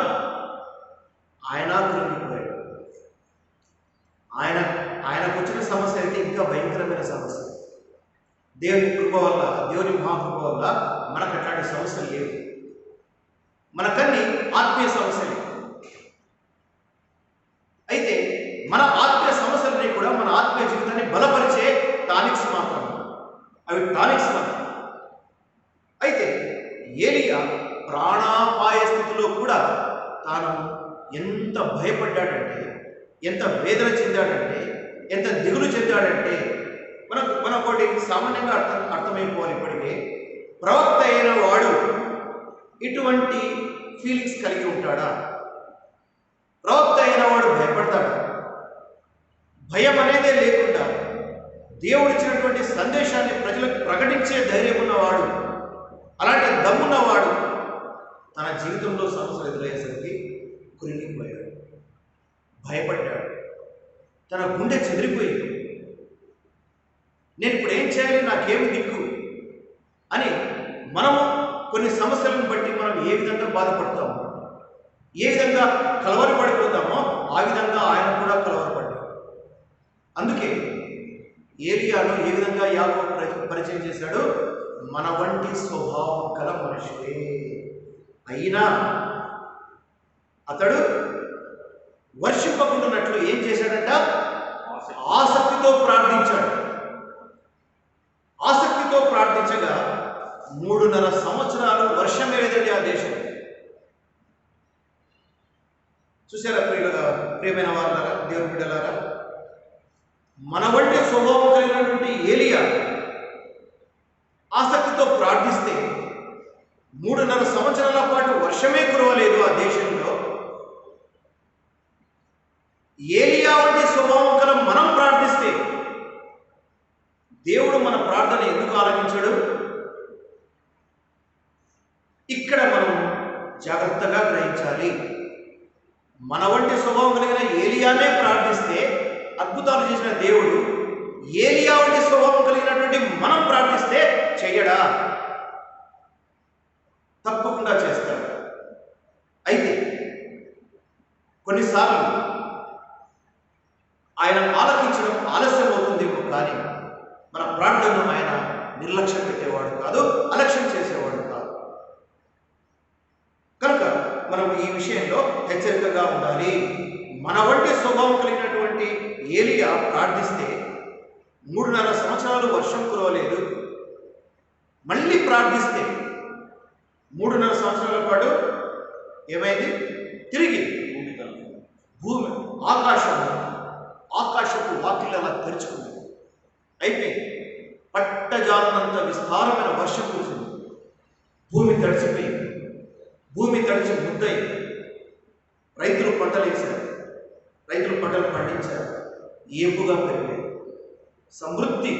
ఆయన కృంగిపోయాడు. ఆయనకు వచ్చిన సమస్య అయితే ఇంకా భయంకరమైన సమస్య. దేవుని కృప వల్ల, దేవుని మహాకృప వల్ల మనకు అట్లాంటి సమస్యలు లేవు. మనకన్నీ ఆత్మీయ సమస్యలే. అయితే మన ఆత్మీయ సమస్యలని కూడా మన ఆత్మీయ జీవితాన్ని బలపరిచే టానిక్స్ మాత్రం. అవి టానిక్స్ మాత్రం. అయితే ఏలియా ప్రాణాపాయ స్థితిలో కూడా తాను ఎంత భయపడ్డాడంటే, ఎంత వేదన చెందాడంటే, ఎంత దిగులు చెందాడంటే మనం ఒకటి సామాన్యంగా అర్థమైపోవాలి. ఇప్పటికే ప్రవక్త అయిన వాడు ఇటువంటి ఫీలింగ్స్ కలిగి ఉంటాడా? ప్రవక్త అయిన వాడు భయపడతాడా? భయం అనేదే లేకుండా దేవుడిచ్చినటువంటి సందేశాన్ని ప్రజలకు ప్రకటించే ధైర్యం ఉన్నవాడు, అలాంటి దమ్మున్నవాడు తన జీవితంలో సమస్యలు ఎదురయ్యేసరికి కృంగిపోయాడు, భయపడ్డాడు, తన గుండె చెదిరిపోయింది. నేను ఇప్పుడు ఏం చేయాలి, నాకేమి దిక్కు అని మనము కొన్ని సమస్యలను బట్టి మనం ఏ విధంగా బాధపడతామో, ఏ విధంగా కలవరపడిపోతామో ఆ విధంగా ఆయన కూడా కలవరపడ్డాడు. అందుకే ఏలియాను ఏ విధంగా యాకోబు పరిచయం చేశాడు? మన వంటి స్వభావం గల మనుషుడే. అయినా అతడు వర్షింపకుండానట్లు ఏం చేశాడంట? ఆసక్తితో ప్రార్థించాడు. ఆసక్తితో ప్రార్థించగా 3.5 సంవత్సరాలు వర్షమే లేదండి ఆ దేశం. చూసారా ప్రియమైన వారులారా, దేవుని బిడ్డలారా, మన వంటి స్వభావం కలిగినటువంటి ఏలియా ఆసక్తితో ప్రార్థిస్తే 3.5 సంవత్సరాల పాటు వర్షమే కురవలేదు ఆ దేశంలో. ఏలియా వంటి స్వభావం గల మనం ప్రార్థిస్తే దేవుడు మన ప్రార్థన ఎందుకు ఆలకించడు? ఇక్కడ మనం జాగ్రత్తగా గ్రహించాలి. మన వంటి స్వభావం కలిగిన ఏలియానే ప్రార్థిస్తే అద్భుతాలు చేసిన దేవుడు ఏలియా వంటి స్వభావం కలిగినటువంటి మనం ప్రార్థిస్తే చెయ్యడా? తప్పకుండా చేస్తాడు. అయితే కొన్నిసార్లు ఆయన ఆలకించడం ఆలస్యం అవుతుందేమో, కానీ మన ప్రార్థనను ఆయన నిర్లక్ష్యం పెట్టేవాడు కాదు, అలక్ష్యం చేసేవాడు కాదు. కనుక మనం ఈ విషయంలో హెచ్చరికగా ఉండాలి. మన వంటి స్వభావం కలిగినటువంటి ఏలియా ప్రార్థిస్తే 3.5 సంవత్సరాలు వర్షం కురవలేదు. మళ్ళీ ప్రార్థిస్తే 3.5 సంవత్సరాల పాటు ఏమైంది? తిరిగి భూమి ఆకాశపు వాకిళ్ళు అలా తెరుచుకుంది. అయిపోయింది. పట్టజాలనంత విస్తారమైన వర్షం కురిసింది. భూమి తడిసిపోయింది. భూమి తడిచి ముద్దయింది. రైతులు పంటలు వేశారు. రైతులు పంటలు పండించారు. ఏపుగా పెరిగాయి. సమృద్ధి,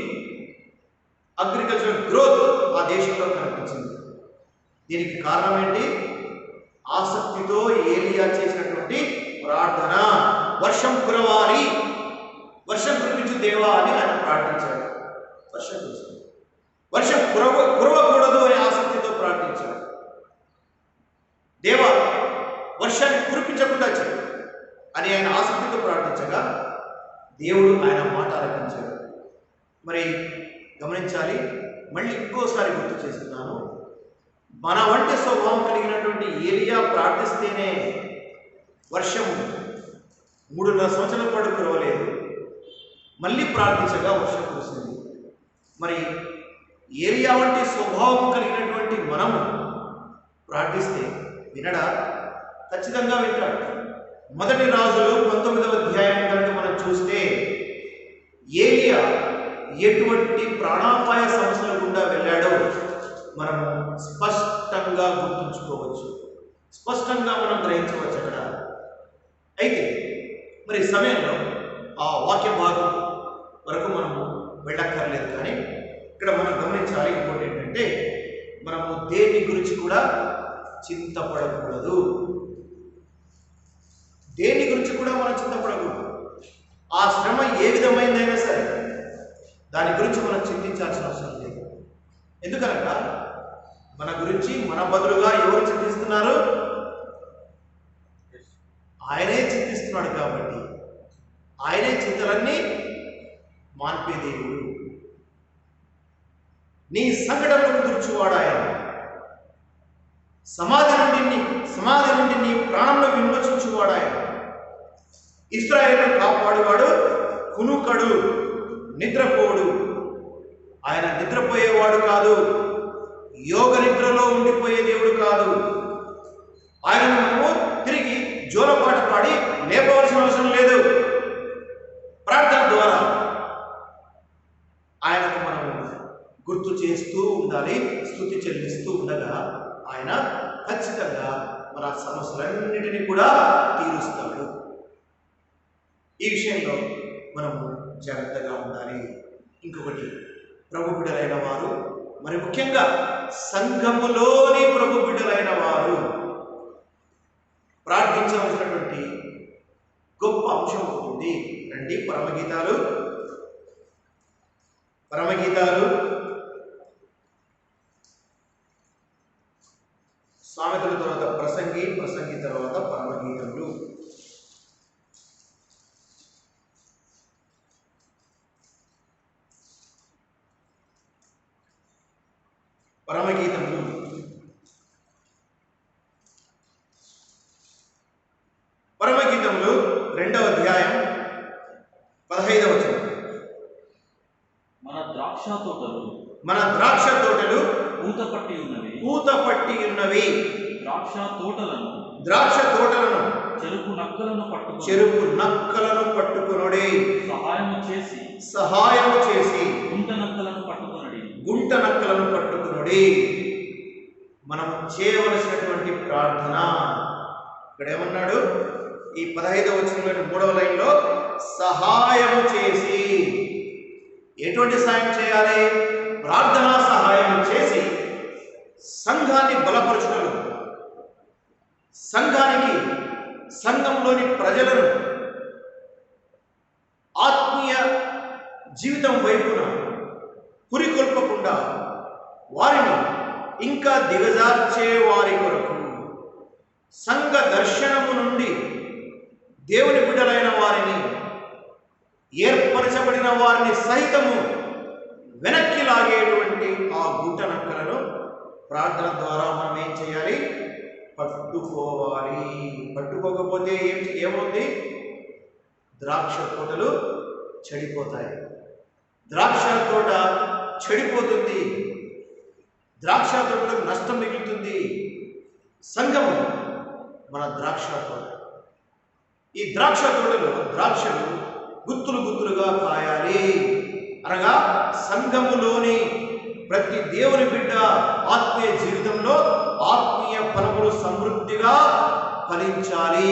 అగ్రికల్చరల్ గ్రోత్ ఆ దేశంలో కనిపించింది. దీనికి కారణం ఏంటి? ఆసక్తితో ఏలియా చేసినటువంటి ప్రార్థన. వర్షం కురవాలి, వర్షం కురిపించు దేవా అని ఆయన ప్రార్థించాడు. వర్షం కురిసింది. వర్షం కురవకూడదు అని ఆసక్తితో ప్రార్థించాడు. దేవా వర్షాన్ని కురిపించకుండా చేయి అని ఆయన ఆసక్తితో ప్రార్థించగా దేవుడు ఆయన మాట ఆలకించాడు. మరి గమనించాలి. మళ్ళీ ఇంకోసారి గుర్తు చేస్తున్నాను. మన వంటి స్వభావం కలిగినటువంటి ఏలియా ప్రార్థిస్తేనే వర్షం 3.5 సంవత్సరాల పాటు కురవలేదు. మళ్ళీ ప్రార్థించగా వర్షం కురిసింది. మరి ఏలియా వంటి స్వభావం కలిగినటువంటి మనము ప్రార్థిస్తే వినడా? ఖచ్చితంగా వింటాడు. 1 రాజులు 19వ అధ్యాయం కనుక మనం చూస్తే ఏలియా ఎటువంటి ప్రాణాపాయ సమస్యల గుండా వెళ్ళాడో మనము స్పష్టంగా గుర్తుంచుకోవచ్చు. స్పష్టంగా మనం గ్రహించవచ్చు అక్కడ. అయితే మరి సమయంలో ఆ వాక్య భాగం వరకు మనము వెళ్ళక్కర్లేదు, కానీ ఇక్కడ మనం గమనించాలి. ఇంకోటి ఏంటంటే మనము దేని గురించి కూడా చింతపడకూడదు. దేని గురించి కూడా మనం చింతపడకూడదు. ఆ శ్రమ ఏ విధమైందైనా సరే దాని గురించి మనం చింతించాల్సిన అవసరం లేదు. ఎందుకనగా మన గురించి మన బదులుగా ఎవరు చింతిస్తున్నారు? ఆయనే చింతిస్తున్నాడు. కాబట్టి ఆయనే చింతలన్నీ మాన్పే దేవుడు. నీ సంకటములను తీర్చువాడు ఆయన. సమాధి నుండి నీ ప్రాణంలో విమోచించువాడు ఆయన. ఇశ్రాయేలును కాపాడువాడు, కునుకడు, నిద్రపోడు. ఆయన నిద్రపోయేవాడు కాదు. యోగ నిద్రలో ఉండిపోయే దేవుడు కాదు. ఆయనను మనము తిరిగి జోలపాట పాడి లేపవలసిన అవసరం లేదు. ప్రార్థన ద్వారా ఆయనకు మనము గుర్తు చేస్తూ ఉండాలి, స్తుతి చెల్లిస్తూ ఉండగా ఆయన ఖచ్చితంగా మన సమస్యలన్నిటినీ కూడా తీరుస్తాడు. ఈ విషయంలో మనము జాగ్రత్తగా ఉండాలి. ఇంకొకటి, ప్రభు బిడ్డలైన వారు, మరి ముఖ్యంగా సంఘములోని ప్రభు బిడ్డలైన వారు ప్రార్థించవలసినటువంటి గొప్ప అంశం అవుతుంది. రండి, పరమగీతాలు సామెతల తర్వాత ప్రసంగి తర్వాత పరమగీతములు. పరమగీతములు 2వ అధ్యాయం 15వ వచనం. మన ద్రాక్ష తోటలు పూత పట్టి ఉన్నవి. ద్రాక్ష తోటలను చెరుకు నక్కలను పట్టుకొనుడి. సహాయము చేసి గుంట నక్కలను పట్టుకొనుడి. మనం చేయవలసినటువంటి ప్రార్థన. ఇక్కడ ఏమన్నాడు? ఈ 15వ వచనంలోని 3వ లైన్లో సహాయము చేసి. ఎటువంటి సహాయం చేయాలి? ప్రార్థనా సహాయం చేసి సంఘాన్ని బలపరచుటలు, సంఘానికి సంఘంలోని ప్రజలను ఆత్మీయ జీవితం వైపున పురికొల్పకుండా వారిని ఇంకా దిగజార్చే వారి కొరకు, సంఘ దర్శనము నుండి దేవుని బిడ్డలైన వారిని, ఏర్పరచబడిన వారిని సహితము వెనక్కి లాగేటువంటి ఆ గుట్టనక్కలను ప్రార్థన ద్వారా మనం ఏం చేయాలి? పట్టుకోవాలి. పట్టుకోకపోతే ఏముంది? ద్రాక్ష తోటలు చెడిపోతాయి. ద్రాక్ష తోట చెడిపోతుంది, ద్రాక్ష తోటలకు నష్టం మిగులుతుంది. సంఘము మన ద్రాక్ష తోట. ఈ ద్రాక్ష తోటలో ద్రాక్షలు గుత్తులు గుత్తులుగా కాయాలి. అనగా సంఘములోని ప్రతి దేవుని బిడ్డ ఆత్మీయ జీవితంలో ఆత్మీయ ఫలములు సమృద్ధిగా ఫలించాలి.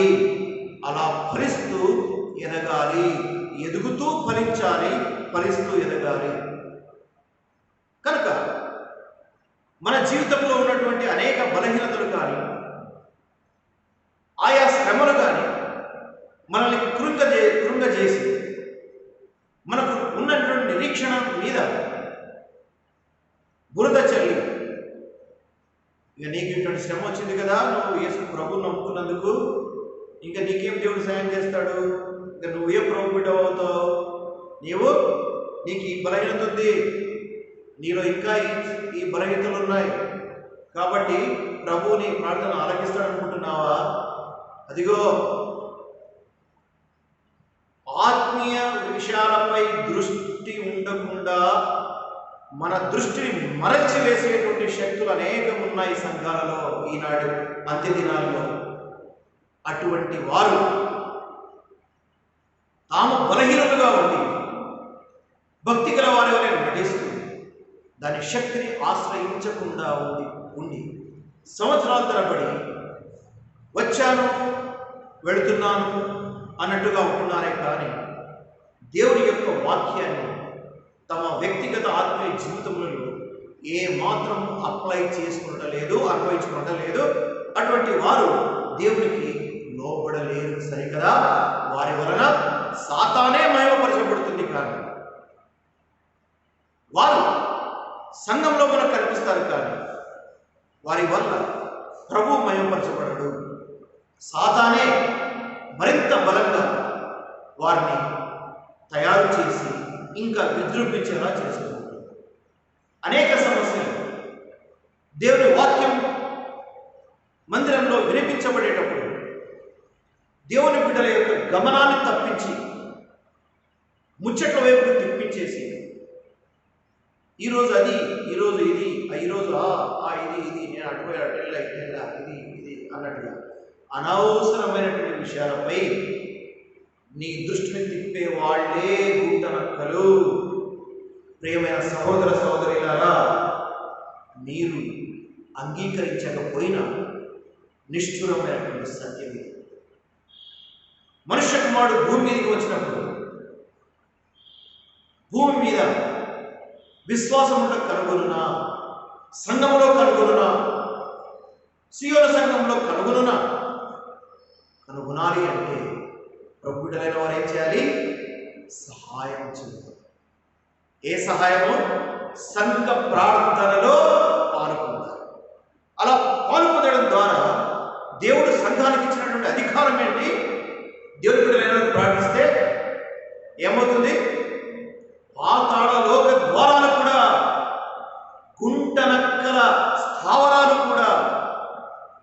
అలా ఫలిస్తూ ఎదగాలి, ఎదుగుతూ ఫలించాలి, ఫలిస్తూ ఎదగాలి. కనుక మన జీవితంలో ఉన్నటువంటి అనేక బలహీనతలు కానీ, ఆయా శ్రమలు కానీ మనల్ని కృంగజేసి మనకు ఉన్నటువంటి నిరీక్షణ మీద బురద చల్లి, ఇక నీకు ఇటువంటి శ్రమ వచ్చింది కదా, నువ్వు యేసు ప్రభువుని నమ్ముకున్నందుకు ఇంకా నీకేం దేవుడు సాయం చేస్తాడు, ఇంకా నువ్వే ప్రభు బిడ్డ అవుతావు, నీకు ఈ బలహీనత ఉంది, నీలో ఇంకా ఈ బలహీనతలు ఉన్నాయి కాబట్టి ప్రభువు నీ ప్రార్థన ఆలకిస్తాడనుకుంటున్నావా? అదిగో ఆత్మీయ విషయాలపై దృష్టి ఉండకుండా మన దృష్టిని మరచి వేసేటువంటి శక్తులు అనేకం ఉన్నాయి సంఘాలలో ఈనాడు అంత్య దినాలలో. అటువంటి వారు తాము బలహీనులుగా ఉండి భక్తి గల వారి వలె నటిస్తూ దాని శక్తిని ఆశ్రయించకుండా ఉండి సంవత్సరాల తరబడి వచ్చాను వెళుతున్నాను అన్నట్టుగా ఉంటున్నారే కానీ దేవుని యొక్క వాక్యాన్ని తమ వ్యక్తిగత ఆత్మీయ జీవితంలో ఏ మాత్రం అప్లై చేసుకుంటలేదు, అన్వయించుకుంటలేదు. అటువంటి వారు దేవునికి లోబడలేరు సరికదా. వారి వలన సాతానే మహిమపరచబడుతుంది. కానీ వారు సంఘంలో మనకు కనిపిస్తారు కానీ వారి వల్ల ప్రభు మహిమపరచబడడు. సాతానే మరింత బలంగా వారిని తయారు చేసి ఇంకా విజృంభించేలా చేస్తుంది. అనేక సమస్యలు దేవుని వాక్యం మందిరంలో వినిపించబడేటప్పుడు దేవుని బిడ్డల యొక్క గమనాన్ని తప్పించి ముచ్చట్ల వైపు తిప్పించేసి ఈరోజు అది, ఈరోజు ఇది, ఈరోజు ఇది నేను అటుపోయాడు ఇది అన్నట్టుగా అనవసరమైనటువంటి విషయాలపై నీ దృష్టిని తిప్పే వాళ్ళే గుంటనక్కలు. ప్రియమైన సహోదర సహోదరులారా, మీరు అంగీకరించకపోయినా నిష్ఠురమైనటువంటి సత్యం ఇది. మనుష్య కుమారుడు భూమి మీదకి వచ్చినప్పుడు భూమి మీద విశ్వాసములో కనుగొనునా, సంఘములో కనుగొనునా, సియోను సంఘంలో కనుగొనాలి అంటే ప్రభు బిడ్డలైన వారు ఏం చేయాలి? సహాయం చేయాలి. ఏ సహాయము? సంఘ ప్రార్థనలో పాల్గొంటారు. అలా పాల్గొనడం ద్వారా దేవుడు సంఘానికి ఇచ్చినటువంటి అధికారం ఏంటి? దేవుడి బిడ్డలైన ప్రార్థిస్తే ఏమవుతుంది? పాతాళ లోక ద్వారాలు కూడా, గుంటనక్కల స్థావరాలు కూడా,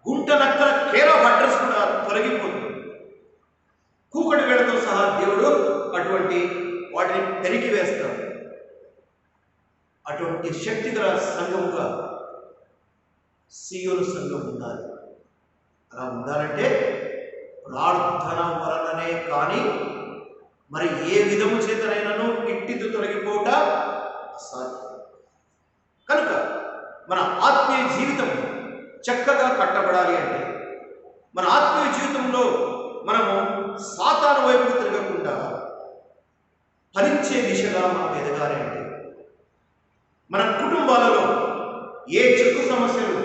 గుంటనక్కల కేర్ ఆఫ్ అడ్రస్ కూడా తొలగిపోతుంది. కూకటి వేళతో సహా దేవుడు అటువంటి వాటిని పెరిగి వేస్తాడు. అటువంటి శక్తిగల సంఘముగా సియోను సంఘం ఉండాలి. అలా ఉండాలంటే ప్రార్థన వలననే కానీ మరి ఏ విధము చేతనైనాను ఇట్టితో తొలగిపోట అసాధ్యం. కనుక మన ఆత్మీయ జీవితం చక్కగా కట్టబడాలి అంటే, మన ఆత్మీయ జీవితంలో మనము సాతాను వైపుకు తిరగకుండా ఫలించే దిశగా మనం ఎదగాలి అంటే, మన కుటుంబాలలో ఏ చిక్కు సమస్యలు,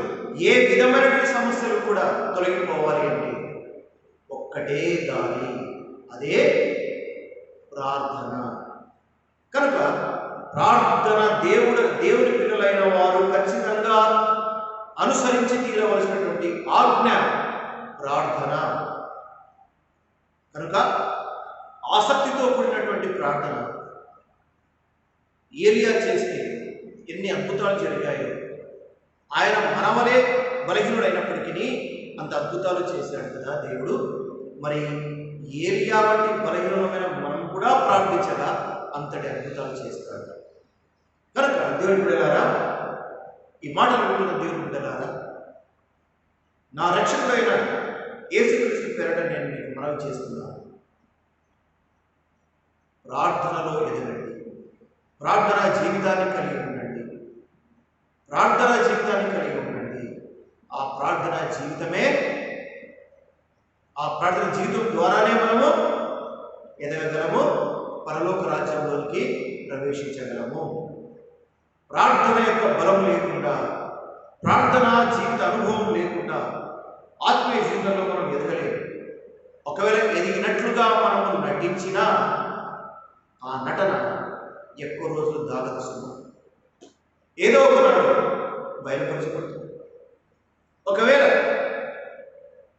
ఏ విధమైనటువంటి సమస్యలు కూడా తొలగిపోవాలి అంటే ఒక్కటే దారి, అదే ప్రార్థన. కనుక ప్రార్థన దేవుని పిల్లలైన వారు ఖచ్చితంగా అనుసరించి తీరవలసినటువంటి ఆజ్ఞ ప్రార్థన. కనుక ఆసక్తితో కూడినటువంటి ప్రార్థన. ఏలియా చేస్తే ఎన్ని అద్భుతాలు జరిగాయో, ఆయన మనవలే బలహీనుడైనప్పటికీ అంత అద్భుతాలు చేశాడు కదా దేవుడు. మరి ఏలియా వంటి బలహీనమైన మనం కూడా ప్రార్థించగా అంతటి అద్భుతాలు చేస్తాడు. కనుక దేవుని బిడ్డలారా, ఈ మాటలు వింటున్న దేవుని బిడ్డలారా, నా రక్షకుడైన యేసుక్రీస్తు పేరట నేను మీకు మనవి చేస్తున్నాను, ప్రార్థనలో ఎదగండి, ప్రార్థనా జీవితాన్ని కలిగి ఉండండి, ప్రార్థనా జీవితాన్ని కలిగి ఉండండి. ఆ ప్రార్థనా జీవితం ద్వారానే మనము ఎదగగలము, పరలోక రాజ్యంలోకి ప్రవేశించగలము. ప్రార్థన యొక్క బలం లేకుండా, ప్రార్థనా జీవిత అనుభవం లేకుండా ఆత్మీయ జీవితంలో మనం ఎదగలేము. ఒకవేళ ఎదిగినట్లుగా మనము నటించినా ఆ నటన ఎక్కువ రోజులు దాగదు, ఏదో ఒకనాడు బయలుపరచబడుతుంది. ఒకవేళ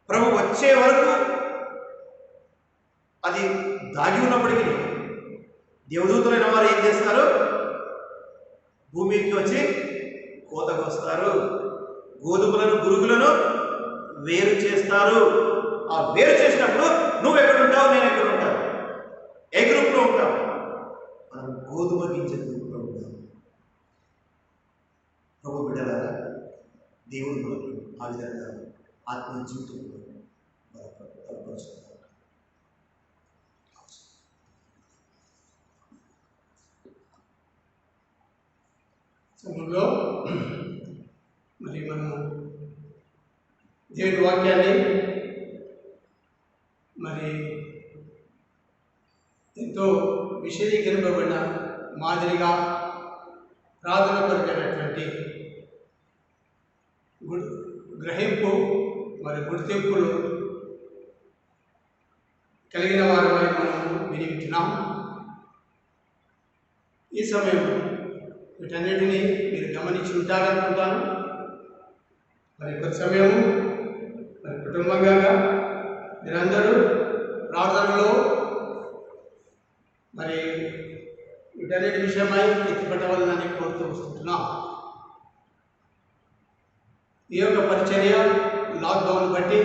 ప్రభు వచ్చే వరకు అది దాగి ఉన్నప్పటికీ దేవదూతలైన వారు ఏం చేస్తారు? భూమికి వచ్చి కోతకు వస్తారు, గోధుమలను గురుగులను వేరు చేస్తారు. ఆ వేరు చేసినప్పుడు నువ్వు ఎక్కడ ఉంటావు, నేను ఎక్కడ ఉంటాను? ఏ గ్రూప్లో ఉంటావు? మనం గోధుమ గింజ గ్రూప్లో ఉంటాం. ప్రభు బిడ్డలారా, దేవుడు మనకు ఆ విధంగా ఆత్మీయ జీవితంలో బలపరుచుకుంటారు. సమయంలో మరి మనము దేవుని వాక్యాన్ని మరి ఎంతో విశదీకరింపబడిన మాదిరిగా ప్రార్థన కొరకైనటువంటి గ్రహింపు మరి గుర్తింపులు కలిగిన వారమై మనము వినివింటున్నాం. ఈ సమయం వీటన్నిటినీ మీరు గమనించి ఉంటారనుకుంటాను. మరి కొంత సమయము మరి కుటుంబంగా మీరందరూ ప్రార్థనలో మరి వీటన్నిటి విషయమై ఎత్తిపట్టవాలని కోరుతూ వస్తుంటున్నాం. ఈ యొక్క పరిచర్య లాక్డౌన్ బట్టి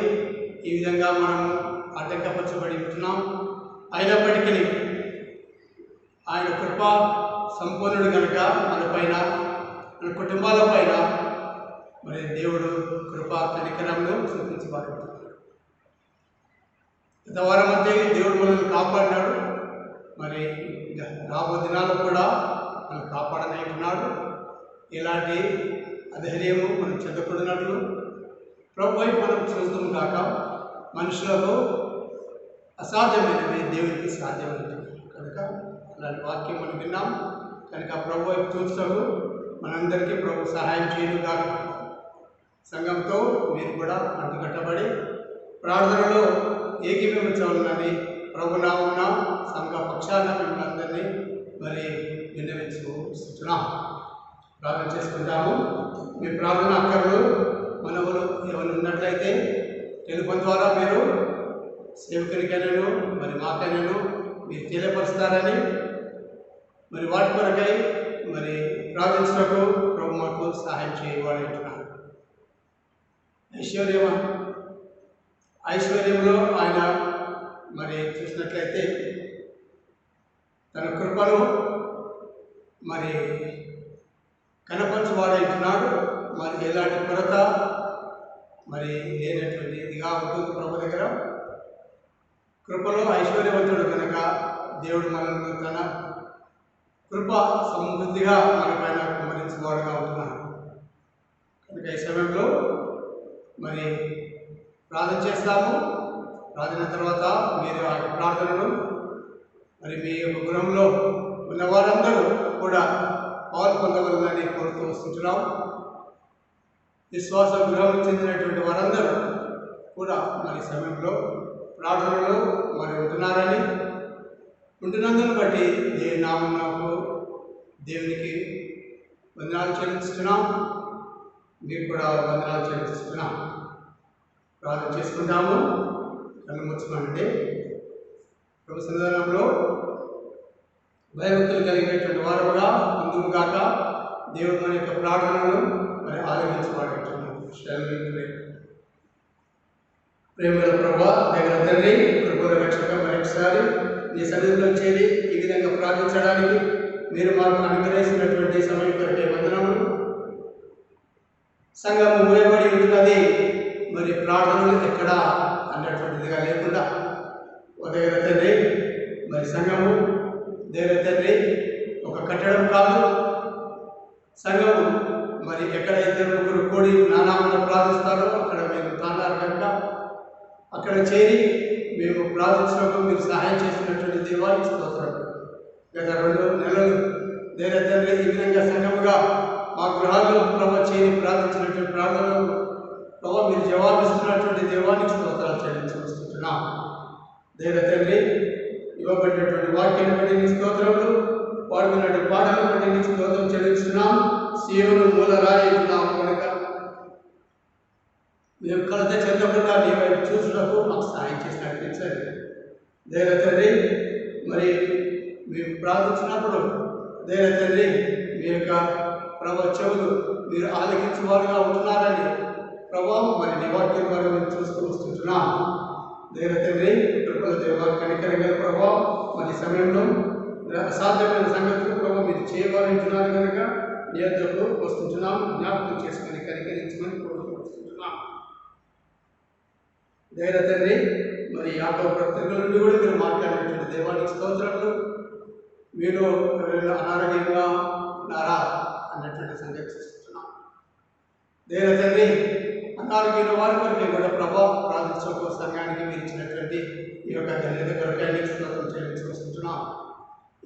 ఈ విధంగా మనము ఆటంకపరచబడి ఉంటున్నాం. అయినప్పటికీ ఆయన కృప సంపూర్ణుడు కనుక మనపైన, మన కుటుంబాలపైన మరి దేవుడు కృపా కనికరంలో చూపించబడుతున్నాడు. గత వారం మధ్య దేవుడు మనల్ని కాపాడినాడు. మరి రాబో దినాల్లో కూడా మనం కాపాడనైతున్నాడు. ఇలాంటి అధైర్యము మనం చెందకూడనట్లు ప్రభు వైపు మనం చూస్తాం కాక, మనుషులకు అసాధ్యమైనవి దేవునికి సాధ్యమైనవి కనుక అలాంటి వాక్యం మనం విన్నాం. కనుక ప్రభు వైపు చూస్తాము, మనందరికీ ప్రభు సహాయం చేయను కాక సంఘంతో మీరు కూడా అంటుకట్టబడి ప్రార్థనలో ఏకీభవించవాలని ప్రభునామున సంఘ పక్షాన మిమ్మల్ని అందరినీ మరి విన్నవించుకుంటున్నాం. ప్రార్థన చేసుకుంటాము. మీ ప్రార్థన అక్కర్లు మనవులు ఎవరు ఉన్నట్లయితే టెలిఫోన్ ద్వారా మీరు సేవకునికైనాను మరి మాకైనాను మీరు తెలియపరుస్తారని, మరి వాటి కొరకై మరి ప్రార్థించడానికి ప్రభు మాకు సహాయం చేయవాలంటున్నాను. ఐశ్వర్యంలో ఆయన మరి చూసినట్లయితే తన కృపను మరి కనపరచువాడంటున్నాడు. మరి ఎలాంటి కొరత మరి లేనటువంటి ఇదిగా ఉంటుంది ప్రభు దగ్గర. కృపలో ఐశ్వర్యవంతుడు కనుక దేవుడు మనల్ని తన కృప సమృద్ధిగా మన పైన కుమరించేవాడుగా ఉంటున్నాడు. కనుక ఈ సమయంలో మరి ప్రార్థన చేస్తాము. ప్రార్థన తర్వాత మీరు ఆ ప్రార్థనను మరి మీ యొక్క గృహంలో ఉన్న వారందరూ కూడా పాల్పొందవలనని కోరుతూ వస్తుంటున్నాం. విశ్వాస గృహం చెందినటువంటి వారందరూ కూడా మరి సమయంలో ప్రార్థనలో మరి ఉంటున్నందును బట్టి దేవుని నామమునకు దేవునికి వందనాలు చెల్లిస్తున్నాం. మీకు కూడా వందనాలు చెల్లిస్తున్నాం. ప్రార్థన చేసుకుంటాము. కళ్ళు ముచ్చుకోండి. ప్రభు సన్నిధానంలో భయభక్తులు కలిగినటువంటి వారుగా ముందుగాక దేవుడు మన యొక్క ప్రార్థనను మరి ఆలోచించబడుతున్నాం. ప్రేమల ప్రభా, దగ్గర తండ్రి, కృపల రక్షక, మరొకసారి నీ సన్నిధిలో చేరి ఈ విధంగా ప్రార్థించడానికి మీరు మాకు అనుగ్రహించినటువంటి సమయం కొరకే వందనములు. సంఘము మూయబడి ఉంటున్నది, మరి ప్రార్థనలు ఎక్కడా అన్నటువంటిదిగా లేకుండా దగ్గర తండ్రి, మరి సంఘము దగ్గర తండ్రి ఒక కట్టడం కాదు. సంఘము మరి ఎక్కడైతే ముగ్గురు కూడి నానామను ప్రార్థిస్తారో అక్కడ మేము తాన్నారు కనుక అక్కడ చేరి మేము ప్రార్థించినప్పుడు మీరు సహాయం చేసినటువంటి దేవానికి స్తోత్రం. గత 2 నెలలు దగ్గర తండ్రి ఈ విధంగా సంఘముగా మా గృహాల్లో ప్రభావ చేరి ప్రార్థించినటువంటి ప్రార్థనలు ప్రభావ మీరు జవాబిస్తున్నటువంటి దేవానికి స్తోత్రాలు చెల్లించుకుంటున్నాం. దగ్గర తండ్రి ఇవ్వబడినటువంటి వాక్యాన్ని బట్టి నీ స్తోత్రములు, పాడుకున్నటువంటి పాటలను బట్టి నీ స్తోత్రం చెల్లిస్తున్నాం. సీయోను మూలరాయిస్తున్నాము కనుక మేము కలత చెందకుండా నీ వైపు చూసినప్పుడు మాకు సహాయం చేసి నడిపించండి. దగ్గర తండ్రి మరి మేము ప్రార్థించినప్పుడు దగ్గర తండ్రి మీ యొక్క చెవులు మీరు ఆలకించేవారుగా ఉంటున్నారని ప్రభావం మరి నీ వాక్యం ద్వారా మేము చూస్తూ వస్తుంటున్నాం. దగ్గర తండ్రి కృపల దేవ కనికరంగా ప్రభావం మరి సమయంలో అసాధ్యమైన సంగతులు ప్రభావం మీరు చేయగలుగుతున్నారు కనుక నీ వద్దకు వస్తుంటున్నాం. జ్ఞాపకం చేసుకొని కనికరించమని కోరుతూ వస్తుంటున్నాం. దగ్గర తండ్రి మరి యాభై పత్రికల నుండి కూడా మీరు మాట్లాడినటువంటి దేవానికి స్తోత్రములు. మీరు అనారోగ్యంగా ఉన్నారా అన్నటువంటి సంగతి చూస్తున్నాం. దగ్గర తండ్రి అనారోగ్యమైన వారి కొరకే కూడా ప్రార్థించక సంఘానికి మీరు ఇచ్చినటువంటి ఈ యొక్క ధన్యత కొరకే స్తోత్రం చెల్లించుకొస్తున్నాం.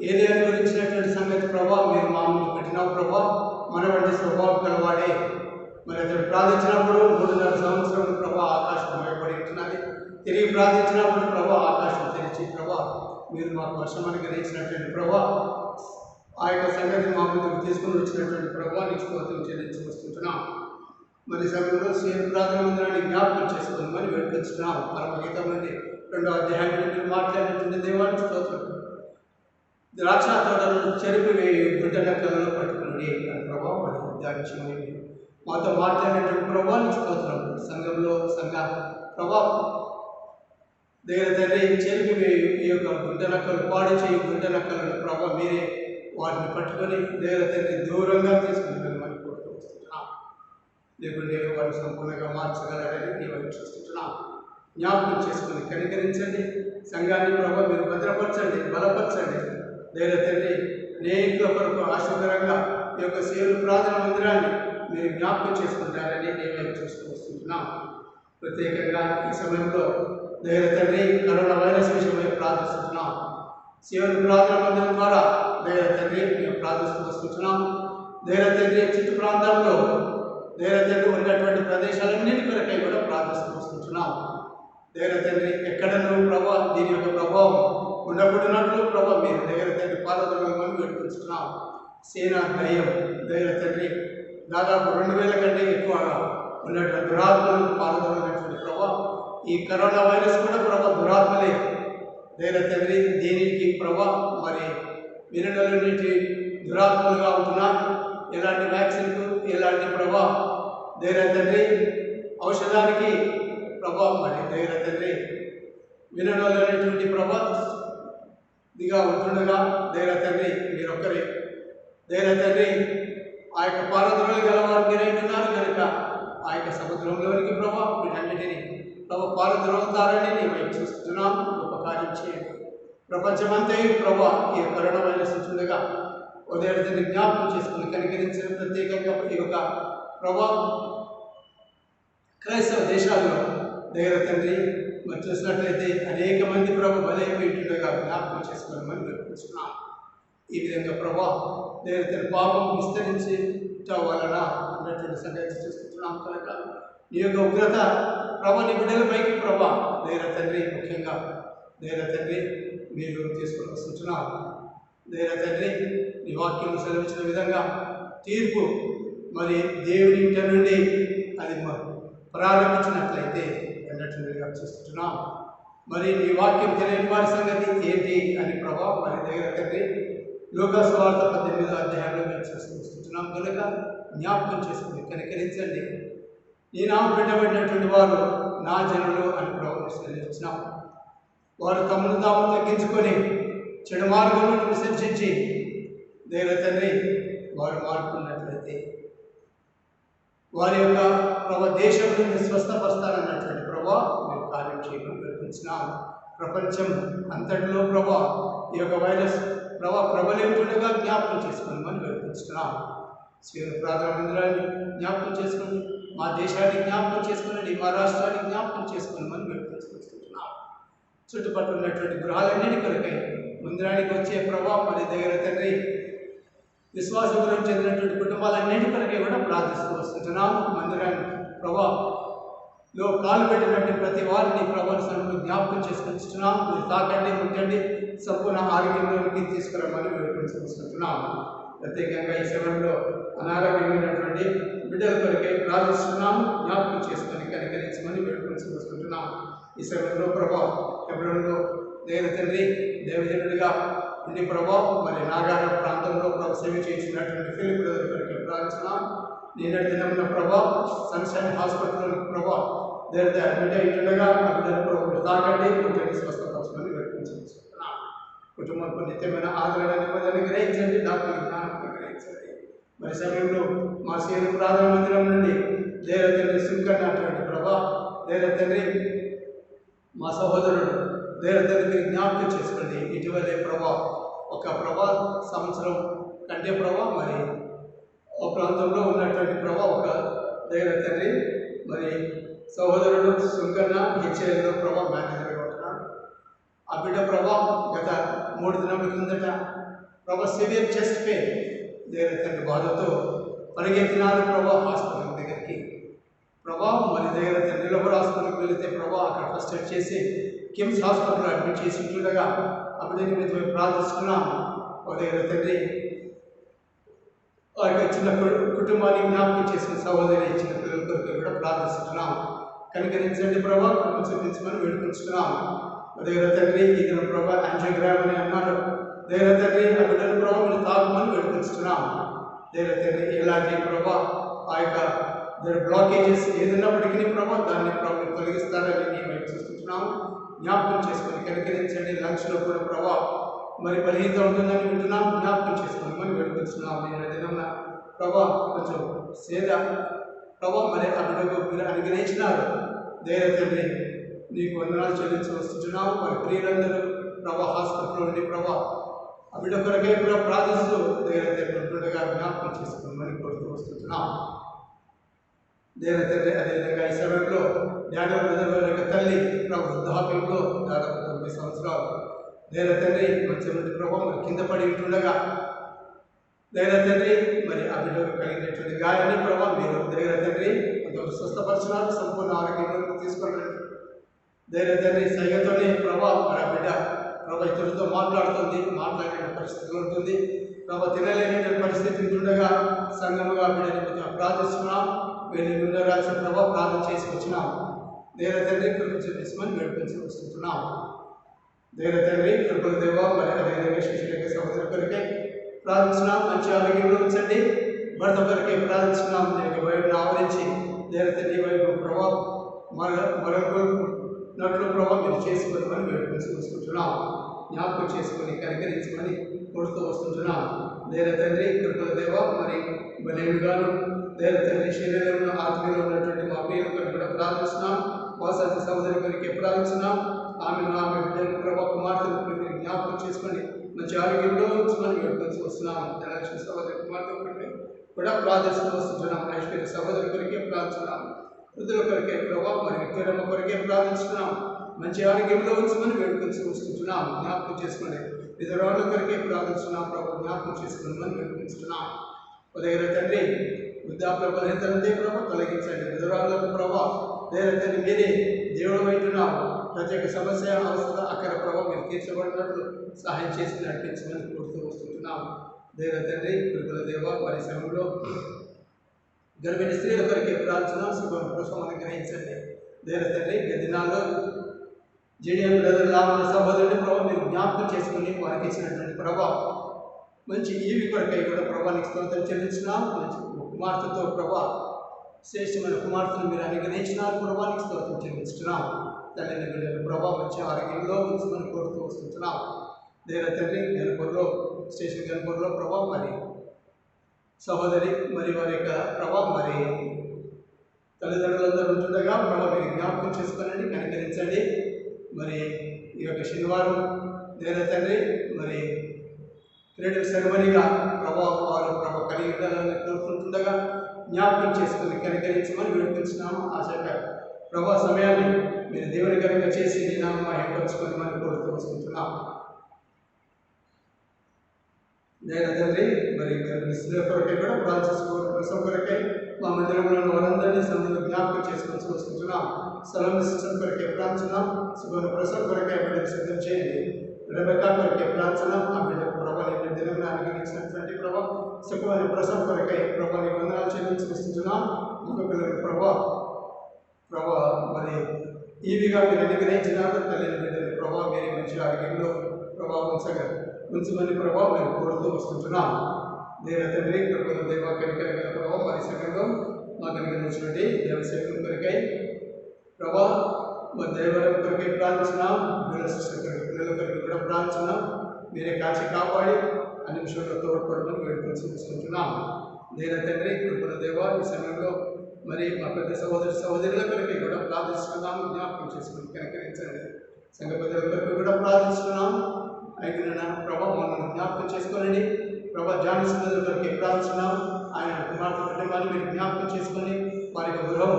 ఏది అనుభవించినటువంటి సంగతి మీరు మా ముందు పెట్టినావు మన వంటి స్వభావం కలవాడే మరి అతడు ప్రార్థించినప్పుడు 3.5 సంవత్సరం ఆకాశం భయపడి ఉంటున్నది. తిరిగి ప్రార్థించినప్పుడు ఆకాశం తెరిచి మీరు మాకు వర్షం అనుగ్రహించినటువంటి ఆ యొక్క సంగతిని మా ముందుకు తీసుకుని వచ్చినటువంటి నీకు స్తోత్రం చెల్లించి వస్తుంటున్నాం. మరి సమయంలో సేవ ప్రార్థన మందిరాన్ని జ్ఞాపకం చేసుకుని మరి వెళ్ళొచ్చున్నాం. పరమగీతం నుండి 2వ అధ్యాయం నుండి మాట్లాడినటువంటి దేవానికి స్తోత్రం. ద్రాక్ష తోటలను చెరిపివేయి గుడ్డలక్కలను పట్టుకుని మరి ధ్యానించమని మాతో మాట్లాడినటువంటి నీకు స్తోత్రం. సంఘంలో దగ్గర తండ్రి చెరిపివేయి ఈ యొక్క గుడ్డలక్కలు పాడు చేయి గుడ్డలక్కలను మీరే వాటిని పట్టుకొని దగ్గర తండ్రి దూరంగా తీసుకుని వెళ్ళమని కోరుతూ వస్తున్నాం. లేకుంటే వారిని సంపూర్ణంగా మార్చగలరని నీ వైపు చూస్తున్నాం. జ్ఞాపకం చేసుకుని కనికరించండి. సంఘాన్ని మీరు భద్రపరచండి, బలపరచండి. దగ్గర తండ్రి అనేకుల కొరకు ఆశీర్వకరంగా ఈ యొక్క సేవల ప్రార్థన మందిరాన్ని మీరు జ్ఞాపకం చేసుకుంటారని నీ వైపు చూస్తూ వస్తున్నాం. ప్రత్యేకంగా ఈ సమయంలో దగ్గర తండ్రి కరోనా వైరస్ విషయమై ప్రార్థిస్తున్నాం. సేవల ప్రార్థన మందిరం ద్వారా దగ్గర తండ్రి మేము ప్రార్థిస్తూ వస్తున్నాం. దగ్గర తండ్రి చుట్టూ ప్రాంతాల్లో దగ్గర తండ్రి ఉన్నటువంటి ప్రదేశాలన్నింటి కొరకై కూడా ప్రార్థిస్తూ వస్తున్నాం. దగ్గర తండ్రి ఎక్కడనూ దీని యొక్క ప్రభావం ఉండకూడనట్లు మీరు దగ్గర తండ్రి పాదోదలను వేడుకుంటున్నాం. సేనా దయ్యం దగ్గర తండ్రి దాదాపు 2000 కంటే ఎక్కువగా ఉన్నటువంటి దురాత్మలు పాల్గొన్నటువంటి ఈ కరోనా వైరస్ కూడా దురాత్మలే దగ్గర తండ్రి దీనికి మరి వినడలన్నింటి దురాత్మలుగా ఉంటున్నారు. ఎలాంటి వ్యాక్సిన్కు ఎలాంటి దగ్గర తండ్రి ఔషధానికి మరి దగ్గర తండ్రి వినడలనేటువంటి ఇదిగా ఉంటుండగా దగ్గర తండ్రి మీరొక్కరే దగ్గర తండ్రి ఆ యొక్క పారద్రోలు గలవారు మీరైతున్నారు కనుక ఆ యొక్క సముద్రంలోనికి వీటన్నిటినీ పారద్రోలుతారని నీ వైపు చూస్తున్నాం. గొప్ప కార్యం చేయండి. ప్రపంచమంతా ఈ కరోనా వైరస్ ఉంటుండగా ఉదయ తండ్రి జ్ఞాపకం చేసుకుని కనికరించిన ప్రత్యేకంగా ఈ యొక్క క్రైస్తవ దేశాల్లో దగ్గర తండ్రి మరి చూసినట్లయితే అనేక మంది ప్రభు బలైపోయింటుండగా జ్ఞాపకం చేసుకోవాలని వేడుకుంటున్నాం. ఈ విధంగా ప్రభా దగ్గర తండ్రి పాపం విస్తరించి వలన అన్నటువంటి సంగతి చూస్తున్నాం కనుక నీ యొక్క ఉగ్రత ప్రభా నీ బిడ్డలపైకి ప్రభా దగ్గర తండ్రి ముఖ్యంగా దగ్గర తండ్రి మీరు తీసుకుని వస్తున్నాం. దగ్గర తండ్రి నీ వాక్యం సెలవించిన విధంగా తీర్పు మరి దేవుని ఇంట నుండి అది ప్రారంభించినట్లయితే అన్నట్లుగా చూస్తున్నాం. మరి నీ వాక్యం తెలియని వారి సంగతి ఏంటి అని ప్రభా మరి దగ్గర తండ్రి లూకాసు వార్త 18వ అధ్యాయంలో మేము చూస్తున్నాం కనుక జ్ఞాపకం చేసుకుని కనికరించండి. నీ నామం పెట్టబడినటువంటి వారు నా జనులు అని ప్రవర్తించినాం. వారు తమను తాము తగ్గించుకొని చెడు మార్గంలో విసర్జించి దగ్గర తండ్రి వారు మార్పుకున్నట్లయితే వారి యొక్క దేశం నుండి స్వస్థపరుస్తారన్నటువంటి ప్రభా మేము కార్యం చేయడం ప్రయత్నించినాం. ప్రపంచం అంతటిలో ప్రభా ఈ యొక్క వైరస్ ప్రబలింటుండగా జ్ఞాపకం చేసుకుని మనం ప్రయత్నిస్తున్నాం. శ్రీల ప్రార్థన మందిరాన్ని జ్ఞాపకం చేసుకుని మా దేశాన్ని జ్ఞాపకం చేసుకుని మా రాష్ట్రాన్ని జ్ఞాపకం చేసుకుని మనం ప్రయత్నిస్తున్నాం. చుట్టుపక్కల ఉన్నటువంటి గృహాలన్నిటి కొరకై మందిరానికి వచ్చే ప్రభావం మరి దగ్గర తండ్రి విశ్వాసంలో చెందినటువంటి కుటుంబాలన్నిటి కొరకై కూడా ప్రార్థిస్తూ వస్తున్నాం. మందిరాన్ని ప్రభావంలో కాలు పెట్టినటువంటి ప్రతి వారిని ప్రభావం జ్ఞాపకం చేసుకొస్తున్నాం. మీరు తాకండి ముట్టండి సంపూర్ణ ఆరోగ్యంలోకి తీసుకురమ్మని వేడుకుంటున్నాం. ప్రత్యేకంగా ఈ సమయంలో అనారోగ్యమైనటువంటి బిడ్డల కొరకై ప్రార్థిస్తున్నాము. జ్ఞాపకం చేసుకొని కనికరించమని వేడుకుంటున్నాం. ఈ సమయంలో ప్రభావం ఎవరిలో దేవ తండ్రి దేవజనుడిగా ఉండి ప్రభావం మరి నాగార ప్రాంతంలో సేవ చేసినటువంటి ఫిలిప్ బ్రదర్ కొరకై ప్రార్థిస్తున్నాం. నిన్నటి దినమున ప్రభావం సన్షైన్ హాస్పిటల్ ప్రభావం దేవత అడ్మిట్ అయితుండగా ఆ బిడ్డల ప్రభావం తాకండి ముట్టండి స్వస్థపరచమని వేడుకుంటున్నాం. కుటుంబంకు నిత్యమైన ఆదరణ నిబంధన గ్రహించండి. డాక్టర్ జ్ఞానం గ్రహించండి. మరి సమయంలో మా శ్రీలు ప్రార్థన మందిరం నుండి దేవ తండ్రి సుంకన్నటువంటి ప్రభా దేవ తండ్రి మా సహోదరుడు దేవ తండ్రి జ్ఞాపకం చేసుకోండి. ఇటీవలే ప్రభా ఒక సంవత్సరం కంటే ప్రభా మరి ఒక ప్రాంతంలో ఉన్నటువంటి ప్రభా ఒక దేవ తండ్రి మరి సహోదరుడు సుంకన్న హెచ్ఏలో ప్రభా మేనేజర్గా ఉంటున్నాడు. ఆ బిడ్డ ప్రభా గత 3 దినాల కిందట సివియర్ చెస్ట్ పెయిన్ దేవ తండ్రి బాధతో పరిగెత్తినారు హాస్పిటల్ దగ్గరికి. మరి దగ్గర నిలబడి హాస్పిటల్కి వెళితే అక్కడ ఫస్ట్ ఎయిడ్ చేసి కిమ్స్ హాస్పిటల్లో అడ్మిట్ చేసి ఉంటుండగా అప్పుడు మేము ప్రార్థిస్తున్నాం. దగ్గర తండ్రి ఆ యొక్క చిన్న కుటుంబాన్ని జ్ఞాపకం చేసిన సహోదరి చిన్న పిల్లల కొరకు కూడా ప్రార్థిస్తున్నాం. కనికరించండి కృప చూపించమని వేడుకుంటున్నాం. దగ్గర తండ్రి ఇతను యాంజియోగ్రామ్ అని అన్నారు. దగ్గర తండ్రి ఆ బిడ్డల మీరు తాగమని వేడుకుంటున్నాం. దగ్గర తండ్రి ఎలాంటి ఆ యొక్క బ్లాకేజెస్ ఏదన్నప్పటికీ దాన్ని తొలగిస్తారని మేము చూస్తున్నాము. జ్ఞాపకం చేసుకొని కనికరించండి. లంచ్లో కూడా మరి బలహీనత ఉంటుందని వింటున్నాం. జ్ఞాపకం చేసుకొని మనం వేడుకొస్తున్నాం. దినమున కొంచెం సేద మరి ఆ బిడ్డకు మీరు అనుగ్రహించినారు. దగ్గర తండ్రి నీకు వందనాలు చెల్లించి వస్తున్నాము. మరి ప్రియులందరూ హాస్పిటల్లో ఉండి ఆ బిడ్డ కొరకై కూడా ప్రార్థిస్తూ దగ్గర తండ్రి ఉంటుండగా జ్ఞాపకం చేసుకుని మరి కొడుతూ వస్తున్నాం. దేవ తండ్రి అదేవిధంగా ఈ సమయంలో జ్ఞానోదయ యొక్క తల్లి వృద్ధాప్యంలో దాదాపు 9 సంవత్సరాలు దేవ తండ్రి మంచి నుండి మరి కింద పడి ఉంటుండగా దేవ తండ్రి మరి ఆ బిడ్డకు కలిగినటువంటి గాయాన్ని మీరు దేవ తండ్రి కొంతవరకు స్వస్థపరిచినారు. సంపూర్ణ ఆరోగ్యంలో తీసుకున్నాడు. దేవ తండ్రి సైగతోనే మరి ఆ బిడ్డ ఇతరులతో మాట్లాడుతుంది. మాట్లాడే పరిస్థితిలో ఉంటుంది. తినలేని పరిస్థితి ఉంటుండగా సంఘముగా బిడ్డని ప్రార్థిస్తున్నాం. వెళ్ళి ముందరాల్సిన ప్రార్థన చేసి వచ్చినాం. దేవ తండ్రి కృప చూపించమని వేడుకొని వస్తున్నాం. దేవ తండ్రి కృపల దేవ మరి అదేవిధంగా శిష్యుల సహోదరు కొరకే ప్రార్థిస్తున్నాం. మంచి ఆరోగ్యంలో ఉంచండి. భర్త కొరకే ప్రార్థిస్తున్నాం. వైపు ఆవరించి దేవ తండ్రి వైపు మరొకనట్లు మీరు చేసుకోమని వేడుకొని వస్తుంటున్నాం. జ్ఞాపకం చేసుకొని కనికరించమని కొడుతూ వస్తుంటున్నాం. దేవ తండ్రి కృపల దేవ మరి బలేలుగాను దేవ తండ్రి శరీరంలో ఆత్మీయంలో ఉన్నటువంటి మా ప్రియుల కొరకు కూడా ప్రార్థిస్తున్నాం. వాసాది సహోదరి కొరికి ప్రార్థిస్తున్నాం. ఆమె బిడ్డలు కుమార్తెను మీరు జ్ఞాపకం చేసుకొని మంచి ఆరోగ్యంలో ఉంచమని వేడుకొని వస్తున్నాం. ధనలక్ష్మి సహోదరి కుమార్తె కొరికి కూడా ప్రార్థిస్తూ వస్తున్నాం. ఐశ్వర్య సహోదరి కొరికే ప్రార్థిస్తున్నాం. వృద్ధుల కొరకే ప్రభావ మరి విక్టోరమ్మ కొరకే ప్రార్థిస్తున్నాం. మంచి ఆరోగ్యంలో ఉంచమని వేడుకొని వస్తున్నాం. జ్ఞాపకం చేసుకోండి. విధురాళ్ళ కొరకే ప్రార్థిస్తున్నాం ప్రభావ, జ్ఞాపకం చేసుకోమని వేడుకుంటున్నాం. ఉదయ తండ్రి వృద్ధాప్య బలహీనతలంతే ప్రభావ తొలగించండి. విధురాళ్ళకు ప్రభావ దేవ తండ్రి మీరే దేవుడు వైతున్నాము. ప్రతి ఒక్క సమస్య అవసరం అక్కడ ప్రభావ మీరు తీర్చబడినట్లు సహాయం చేసి నడిపించమని కోరుతూ వస్తున్నాం. దేవ తండ్రి కృపల దేవ వారి సమయంలో గర్భిణీ స్త్రీల కొరకే ప్రార్థన శుభం కోసం అనుగ్రహించండి. దేవ తండ్రి ఈ దినాల్లో జేడిఎం బ్రదర్ లాభన సహోదరుడి ప్రభావ మీరు జ్ఞాపకం చేసుకుని వారికి ఇచ్చినటువంటి ప్రభావ మంచి ఈవి కొరకై కూడా ప్రభానికి స్తోత్రం చెల్లించినాం. మంచి కుమార్తెతో ప్రభా శ్రేష్టమైన కుమార్తెను మీరు అనుగ్రహించినారు. ప్రభానికి స్తోత్రం చెల్లించుతున్నాం. తల్లిని బిడ్డలు ప్రభావ మంచి ఆరోగ్యంలో ఉంచమని కోరుతూ వస్తున్నాం. దేవ తండ్రి గణపూర్లో స్టేషన్ గణపూర్లో ప్రభావ మరి సహోదరి మరి వారి యొక్క ప్రభావం మరి తల్లిదండ్రులందరూ ఉంటుండగా ప్రభావ మీరు జ్ఞాపకం చేసుకోనండి, కనికరించండి. మరి ఈ యొక్క శనివారం దేవ తండ్రి మరి క్రీడల సెరమనీగా ప్రభావం వారు ప్రభావ కలిగి ఉండాలని కోరుకుంటుండగా జ్ఞాపకం చేసుకుని కనికరించమని వేడుకుంటున్నాము. ఆశగా ప్రభావ సమయాన్ని మీరు దేవునికరంగా చేసి నీ నామం ఏర్పరచుకొని మనం కోరుతూ వస్తుంటున్నాం. నేను తండ్రి మరి స్త్రీల కొరకై కూడా ప్రార్థించుకోవడం ప్రసవం కొరకై మా మందిరంలో వారందరినీ సమయంలో జ్ఞాపకం చేసుకొని వస్తుంటున్నాం. స్థలం సిస్టమ్ కొరకై ప్రార్థిస్తున్నాం. శుభ్ర ప్రసవం కొరకై బిడ్డకు సిద్ధం చేయండి. రెబెకా కొరకై ప్రార్థిస్తున్నాం. ఆ బిడ్డకు ప్రభావం దినం అనుగ్రహించినటువంటి ప్రభావ సుఖమైన ప్రసవం కొరకై ప్రభావాన్ని వందనాలు చెల్లించుకొస్తున్నాం. ఇంకొకరికి ప్రభావ మరి ఈవిగా మీరు అనుగ్రహించినారు. తల్లిని బిడ్డలు ప్రభావ మీరు మంచి ఆరోగ్యంలో ప్రభావం ఉంచమని ప్రభావం మేము కోరుతూ వస్తుంటున్నాం. దేవ తండ్రి కృపణ దేవ కనికరగల ప్రభావం మరి సంఘంలో మాకు అనుగ్రహించినటువంటి దేవసేవకుల కొరకై ప్రభావ మరి దేవరం కొరకై ప్రార్థిస్తున్నాం. పిల్లల కొరకు కూడా ప్రార్థిస్తున్నాం. మీరే కాచి కాపాడి అన్ని విషయంలో తోడ్పడమని వేడుకొని చూసుకుంటున్నాం. దేవ తండ్రి కృపణ దేవ ఈ సమయంలో మరి మా పెద్ద సహోదరుల కొరకై కూడా ప్రార్థిస్తున్నాము. జ్ఞాపకం చేసుకుని కనికరించండి. సంఘ పెద్దల కొరకు కూడా ప్రార్థిస్తున్నాం. అయిన ప్రభావ మనల్ని జ్ఞాపకం చేసుకోనండి. ప్రభా జానిస్తున్న కొరకే ప్రార్థిస్తున్నాం. ఆయన కుమార్తె కుటుంబాన్ని మీరు జ్ఞాపకం చేసుకొని వారి యొక్క గృహం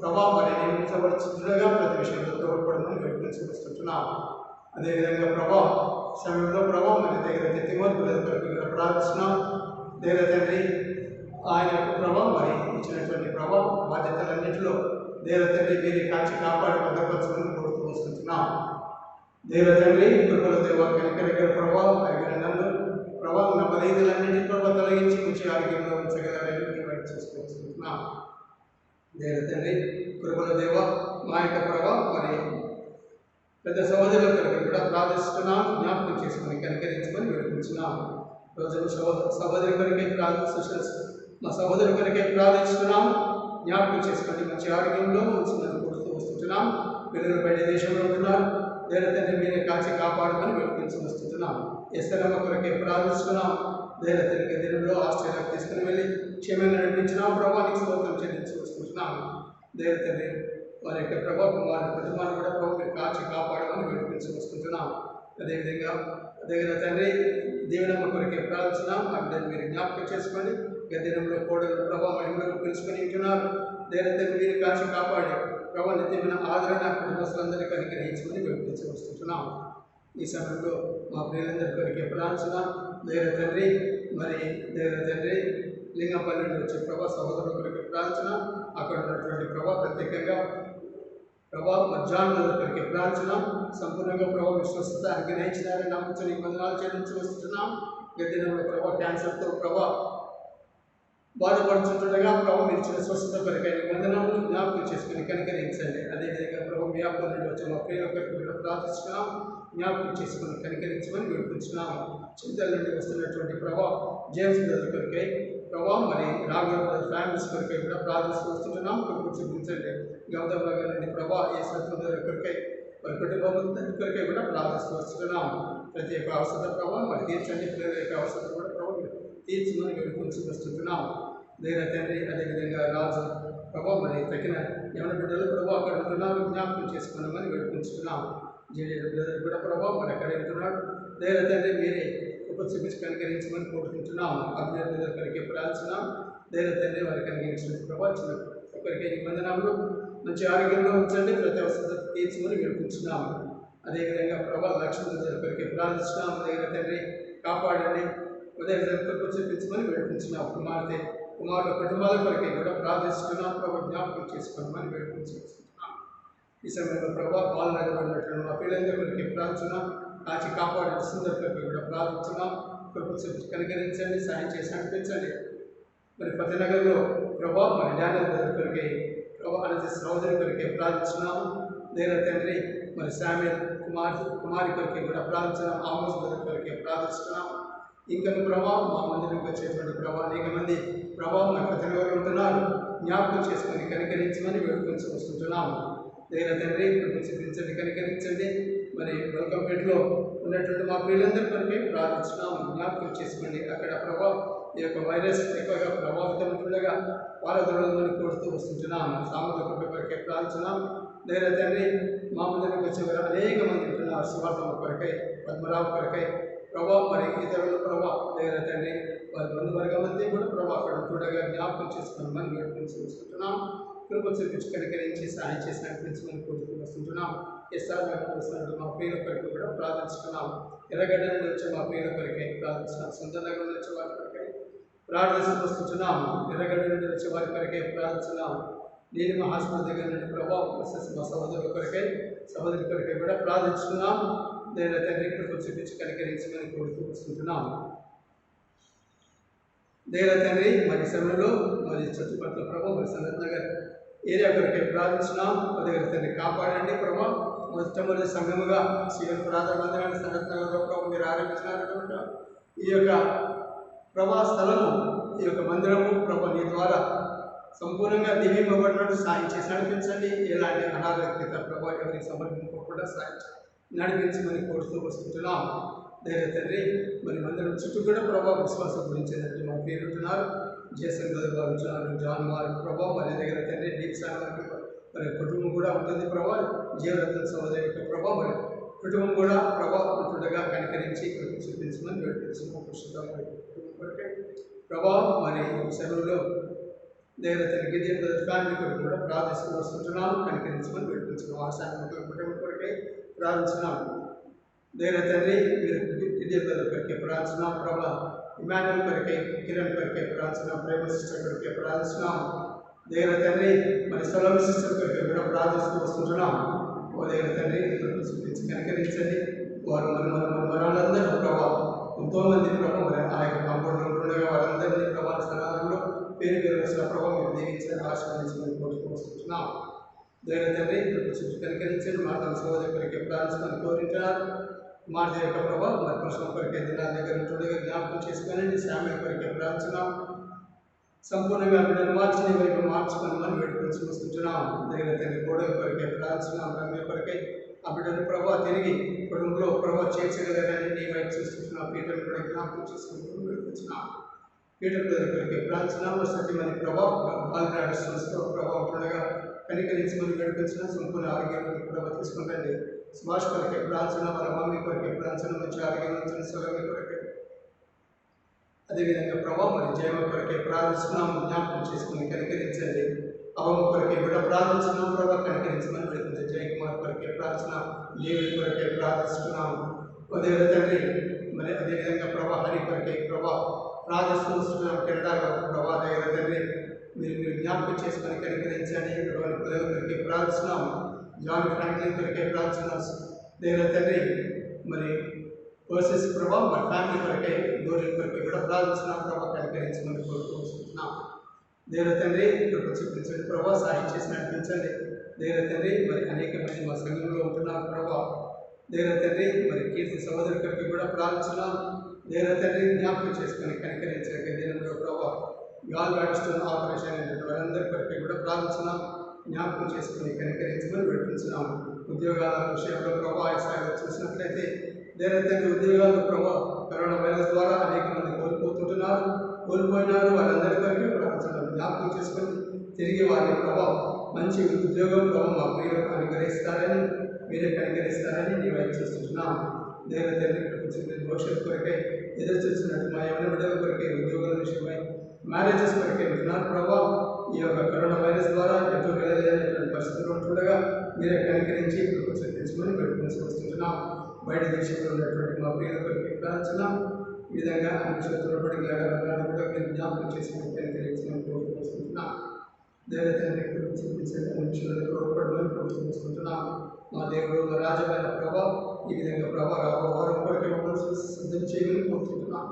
ప్రభావం మరి నియమించబడుతుండగా ప్రతి విషయంలో తోడ్పడమని వేడుకొని వస్తుంటున్నాం. అదేవిధంగా ప్రభావ సమయంలో ప్రభావం మన దగ్గర తిమోతి కొరకు కూడా ప్రార్థిస్తున్నాం. దేవ తండ్రి ఆయన యొక్క ప్రభావం మరి ఇచ్చినటువంటి ప్రభావ బాధ్యతలన్నింటిలో దేవ తండ్రి మీరు కాచి కాపాడి భద్రపరచమని కోరుతూ వస్తుంటున్నాం. దేవ తండ్రి కృపల దేవ కనికరగల ప్రభావం అభినందనలు ప్రభావం నా బలహీనలన్నింటి ప్రభావం తొలగించి మంచి ఆరోగ్యంలో ఉంచగలరని మేము చేసుకుంటున్నాం. దేవ తండ్రి కృపల దేవ మా యొక్క ప్రభావం మరి పెద్ద సహోదరుల కొరకు కూడా ప్రార్థిస్తున్నాం. జ్ఞాపకం చేసుకుని కనికరించమని వేడుకుంటున్నాం. రోజు సహోదరి కొరకే మా సహోదరు కొరకే ప్రార్థిస్తున్నాం. జ్ఞాపకం చేసుకోండి. మంచి ఆరోగ్యంలో ఉంచుదని కోరుతూ వస్తుంటున్నాం. పిల్లలు బయట దేశంలో ఉంటున్నారు. దేవ తండ్రి మీరే కాచి కాపాడమని వేడుకొని వస్తుంటున్నాం. ఎస్తరమ్మ కొరకే ప్రార్థిస్తున్నాం. దేవ తండ్రి దినంలో ఆస్ట్రేలియాకు తీసుకుని వెళ్ళి క్షేమంగా నడిపించినాం. ప్రభావానికి స్తోత్రం చెల్లించి వస్తుంటున్నాం. దేవ తండ్రి వారి యొక్క ప్రభావం వారి కుటుంబాన్ని కూడా ప్రభావం మీరు కాచి కాపాడమని వేడుకొని వస్తుంటున్నాం. అదేవిధంగా దేవ తండ్రి దేవునమ్మ కొరకే ప్రార్థిస్తున్నాం. ఆ బిడ్డను మీరు జ్ఞాపకం చేసుకోండి. గదినంలో కోడలు ప్రభావం ఎందరూ పిలుచుకొని ఉంటున్నారు. దేవ తండ్రి మీరు కాచి కాపాడి ప్రభావ నిత్యమైన ఆదరణ కుటుంబస్తులందరికీ అనుగ్రహించమని వేడుకొని వస్తుంటున్నాం. ఈ సమయంలో మా ప్రియులందరి కొరకే ప్రార్థన. దేవ తండ్రి మరి దేవ తండ్రి లింగంపల్లి నుండి వచ్చే ప్రభా సహోదరుల కొరకే ప్రార్థన. అక్కడ ఉన్నటువంటి ప్రభావ ప్రత్యేకంగా ప్రభావ మధ్యాహ్నం కొరకే ప్రార్థన. సంపూర్ణంగా ప్రభావ విశ్వసత అనుగ్రహించినారని నమ్ముతున్న ఈ వందనాలు చెల్లించి వస్తున్నాం. గదినంలో ప్రభావ క్యాన్సర్తో ప్రభావ బాధపడుతుండగా ప్రభావ మీరు ఇచ్చిన స్వస్థత కొరకై వందనాలను జ్ఞాపకం చేసుకుని కనికరించండి. అదేవిధంగా ప్రభావ వ్యాపారం నుండి వచ్చే మా ప్రియుల కొరకు కూడా ప్రార్థిస్తున్నాం. జ్ఞాపకం చేసుకుని కనికరించమని వేడుకుంటున్నాం. చింతల నుండి వస్తున్నటువంటి ప్రభావ జేమ్స్ బ్రదర్ కొరకై ప్రభావం మరి రాఘవ బ్రదర్ ఫ్యామిలీస్ కొరకై కూడా ప్రార్థిస్తూ వస్తుంటున్నాం. కొరకు చూపించండి. గౌతమ్ నగర్ నుండి ప్రభావ ఏ బ్రదర్ కొరకై వారి కుటుంబం కొరకై కూడా ప్రార్థిస్తూ వస్తున్నాం. ప్రతి ఒక్క అవసర ప్రభావం మరి తీర్చండి. పిల్లల యొక్క అవసరం కూడా ప్రభావం తీర్చమని వేడుకొని వస్తుంటున్నాం. దేవ తండ్రి అదేవిధంగా రాజు ప్రభావం మరి తగిన యవన బిడ్డలు ప్రభావం అక్కడ ఉంటున్నారు. జ్ఞాపకం చేసుకున్నామని వేడుకుంటున్నాం. జేజేడు బ్రదర్ కూడా ప్రభావం మరి అక్కడ ఉంటున్నాడు. దేవ తండ్రి మీరే చూపించి కనికరించమని కోరుకుంటున్నాం. అభినందన కొరకే ప్రార్థిస్తున్నాం. దేవ తండ్రి వారికి అనుగ్రహించిన ప్రభావం చిన్న ఒకరికి నిబంధనలు మంచి ఆరోగ్యంలో ఉంచండి, ప్రతి అవసరం తీర్చమని వేడుకుంటున్నాము. అదేవిధంగా ప్రభా లక్ష్మణ కొరికి ప్రార్థిస్తున్నాము. దగ్గర తండ్రి కాపాడండి, ఉదయం కొరకు చూపించమని వేడుకుంటున్నాం. కుమారుల కుటుంబాల కొరకే కూడా ప్రార్థిస్తున్నాం. ప్రభా జ్ఞాపకం చేసుకోమని వేడుకుంటున్నాం. ఈ సమయంలో ప్రభా పాలు నడబడినట్లు మా పిల్లలందరి కొరకే ప్రార్థిస్తున్నాం. కాచి కాపాడే సుందర కొరకు కూడా ప్రార్థిస్తున్నాం. కృప చూపించి కనికరించండి, సాయం చేసి నడిపించండి. మరి పద్దనగర్లో ప్రభా మరి డానర్ కొరకే ప్రభా అనేది సహోదరి కొరకే ప్రార్థిస్తున్నాము. దేవ తండ్రి మరి శామ్యూల్ కుమారి కొరకే కూడా ప్రార్థిస్తున్నాం. ఆమోస్ కొరకే ప్రార్థిస్తున్నాం. ఇంకా ప్రభా మా మందిరంకి వచ్చేటువంటి ప్రభా అనేక మంది ప్రభా మరి పద్దనగర్లో ఉంటున్నారు. జ్ఞాపకం చేసుకొని కనికరించమని వేడుకొని వస్తుంటున్నాము. దేవ తండ్రి చూపించండి, కనికరించండి. మరి వెల్కంపేటలో ఉన్నటువంటి మా పిల్లలందరి కొరకే ప్రార్థిస్తున్నాము. జ్ఞాపకం చేసుకోండి. అక్కడ ప్రభా ఈ యొక్క వైరస్ ఎక్కువగా ప్రభావితం ఉంటుండగా పాలదొరలని కోరుతూ వస్తుంటున్నాము. సామర్థ్య కొరకే ప్రార్థిస్తున్నాం. దేవ తండ్రి మా మందిరంకి వచ్చేవారు అనేక మంది ఉంటున్నారు. శివార్థమ కొరకై, పద్మరావు కొరకై ప్రభా మరి ఇతరుల ప్రభా దేవ తండ్రి వారి బంధువర్గం అంతా కూడా ప్రభా అక్కడ ఉంటుండగా జ్ఞాపకం చేసుకుని మనం వేడుకొని చూస్తుంటున్నాం. కృప చూపించి కనికరించి సాయం చేసి నడిపించమని కోరుతూ వస్తుంటున్నాం. ఎస్ఆర్ వస్తున్నట్టు మా ప్రియుల కొరకు కూడా ప్రార్థిస్తున్నాం. ఎర్రగడ్డ నుండి వచ్చే మా ప్రియుల కొరకై ప్రార్థిస్తున్నాం. సొంత దగ్గర నుండి వచ్చే వారి కొరకై ప్రార్థిస్తూ వస్తుంటున్నాం. ఎర్రగడ్డ నుండి వచ్చే వారి కొరకై ప్రార్థిస్తున్నాం. నేను మా హాస్పిటల్ దగ్గర నుండి ప్రభావ మా సహోదరుల కొరకై సహోదరి కొరకై కూడా ప్రార్థిస్తున్నాం. దేవ తండ్రి కృప చూపించి కనికరించమని కోరుతూ వస్తుంటున్నాం. దేవ తండ్రి మరి సమయంలో మరి చుట్టుపక్కల ప్రభావ మరి సనత్ నగర్ ఏరియా కొరకై ప్రార్థిస్తున్నాం. దగ్గర తండ్రి కాపాడండి ప్రభావ. మొట్టమొదటి సంఘముగా సీఎం ప్రార్థన మందిరాన్ని సనత్ నగర్లో ప్రభావ మీరు ఆరంభించినారు కనుక ఈ యొక్క ప్రభా స్థలము, ఈ యొక్క మందిరము ప్రభా నీ ద్వారా సంపూర్ణంగా దివ్యమబడినట్టు సాయం చేసి నడిపించండి. ఎలాంటి అనారోగ్యత ప్రభావ ఎవరికి సమర్పించకుండా సాయం నడిపించమని కోరుతూ వస్తుంటున్నాం. దేవ తండ్రి మరి మందిరం చుట్టూ కూడా ప్రభావ విశ్వాసం గురించినట్టు మా పేరుంటున్నారు. జేసన్ గదులు భావించున్నారు. జాన్ వారి ప్రభావ మరి దగ్గర తండ్రి దీక్షాన్ వారికి మరి కుటుంబం కూడా ఉంటుంది. ప్రభావ జీవరత్న సహోదరి యొక్క ప్రభావ మరి కుటుంబం కూడా ప్రభావం ఉంటుండగా కనికరించి చూపించమని వేడుకుంటున్నాం. ప్రభావం మరి సెలవులో దేవ తండ్రి గిరిజన ఫ్యామిలీ కొరకు కూడా ప్రార్థిస్తూ వస్తుంటున్నాం. కనికరించమని వేడుకుంటున్నాం. ఆశాన్ని కుటుంబం కొరకై ప్రార్థిస్తున్నాం. దేవ తండ్రి మీరు గిరిజన కొరకే ప్రార్థిస్తున్నాం. ప్రభా ఇమాన్యుల్ కొరకై, కిరణ్ కొరకై ప్రార్థిస్తున్నాం. ప్రేమ సిస్టర్ కొరకే ప్రార్థిస్తున్నాం. దేవ తండ్రి మరి సొలం సిస్టర్ కొరకై కూడా ప్రార్థిస్తూ వస్తుంటున్నాం. ఓ దేవ తండ్రి చూపించి కనికరించండి. వారు మనందరూ ప్రభావం ఎంతోమంది ప్రభావం మరి ఆ యొక్క కాంపౌండ్లో ఉంటుండగా వారందరినీ ప్రభావ స్థానంలో పేరు వచ్చిన ప్రభావం మీరు దీవించని ఆశీర్వదించమని కోరుతూ వస్తుంటున్నాం. దేవ తండ్రి చూపించి కనికరించండి. మా తమ సోదరి కొరకే ప్రార్థించమని కోరింటున్నారు. కుమార్తె యొక్క ప్రభావం మరి కృష్ణ కొరకే దినాల దగ్గర ఉంటుండగా జ్ఞాపకం చేసుకోనండి. శామ్యుల్ కొరకే ప్రార్థిస్తున్నాం. సంపూర్ణంగా బిడ్డను మార్చని వైపు మార్చుకోమని వేడుకొని వస్తుంటున్నాం. దేవ తండ్రి గోడల కొరకే ప్రార్థిస్తున్నాం. రమ్య కొరకై ఆ బిడ్డను ప్రభావ తిరిగి కుటుంబంలో ప్రభావ చేర్చగలరని నీ వైపు చూస్తున్నాం. పీఠం కూడా జ్ఞాపకం చేసుకుంటూ వేడుకుంటున్నాం. పీఠం కొరకే ప్రార్థిస్తున్నాం. సత్యమని ప్రభావ బాలనాడు సంస్థ ప్రభావం ఉండగా కనికరించమని వేడుకొచ్చిన సంపూర్ణ ఆరోగ్యం ప్రభావ తీసుకుంటండి. సుభాష్ కొరకే ప్రార్థన, వాళ్ళ మమ్మీ కొరకే ప్రార్థన, మంచి ఆరోగ్యం ఉంచిన సొలమి కొరకే అదేవిధంగా ప్రభావ మరి జయమ కొరకే ప్రార్థిస్తున్నాం. జ్ఞాపకం చేసుకుని కనికరించండి. అవమ కొరకే కూడా ప్రార్థిస్తున్నాం. ప్రభావ కనికరించమని వేడుకుంటే జయకుమార్ కొరకే ప్రార్థన, దేవుడి కొరకే ప్రార్థిస్తున్నాం. దేవ తండ్రి మరి అదేవిధంగా ప్రభా హరి కొరకే ప్రభా ప్రార్థిస్తున్నాం. కెనడాలో ప్రభా దేవ తండ్రి మీరు జ్ఞాపకం చేసుకొని కనికరించండి. పిల్లల కొరకే ప్రార్థిస్తున్నాం. జాన్ ఫ్రాంక్లిన్ కొరకే ప్రార్థిస్తున్నాం. దేవ తండ్రి మరి వర్సెస్ ప్రభావ మరి ఫ్యామిలీ కొరకే గోరెల కొరకే కూడా ప్రార్థిస్తున్నాం. ప్రభావ కనికరించమని కోరుతూ వస్తున్నాం. దేవ తండ్రి కృప చూపించండి. ప్రభావ సాయం చేసి నడిపించండి. దేవ తండ్రి మరి అనేక మంది మా సంఘంలో ఉంటున్నారు. ప్రభావ దేవ తండ్రి మరి కీర్తి సహోదరి కొరకే కూడా ప్రార్థిస్తున్నాం. దేవ తండ్రి జ్ఞాపకం చేసుకొని కనికరించక దినంలో ప్రభావ గాల్ రాడిస్టోన్ ఆపరేషన్ అయినటువంటి వారందరి కొరకే కూడా ప్రార్థిస్తున్నాం. జ్ఞాపకం చేసుకుని కనికరించమని వేడుకుంటున్నాం. ఉద్యోగాల విషయంలో ప్రభావ స్థాయిలో చూసినట్లయితే దేవ తండ్రి ఉద్యోగాలు ప్రభావ కరోనా వైరస్ ద్వారా అనేక మంది కోల్పోయినారు. వారందరి కొరకే ప్రార్థిస్తున్నాం. జ్ఞాపకం చేసుకొని తిరిగి వారి ప్రభావం మంచి ఉద్యోగం ప్రభావం మా ప్రియులకు అనుగ్రహిస్తారని, మీరే కనికరిస్తారని నీ వైపు చూస్తున్నాం. దేవ తండ్రి భవిష్యత్తు కొరకై ఎదురు చూస్తున్నట్టు మా యవన బిడ్డల కొరకై ఉద్యోగాల విషయమై మ్యారేజెస్ కొరకై ఉంటున్నారు. ప్రభావం ఈ యొక్క కరోనా వైరస్ ద్వారా ఎంతో వేదనైనటువంటి పరిస్థితులు ఉంటుండగా మీరే కనికరించి చూపించమని పెట్టుకుని వస్తున్నాం. బయట దేశంలో ఉన్నటువంటి మా ప్రియుల కొరకు ప్రార్థన ఈ విధంగా అన్ని క్షేత్రంలో కూడా మీరు జ్ఞాపకం చేసి కనికరించమని కోరుకుంటున్నాం. దేవతని చూపించండి మనుషులను తోడ్పడమని కోరుకుంటున్నాం. మా దేవుడు మా రాజమైన ప్రభా ఈ విధంగా ప్రభా వారం కొరకు మమ్మల్ని సిద్ధం చేయమని కోరుకుంటున్నాం.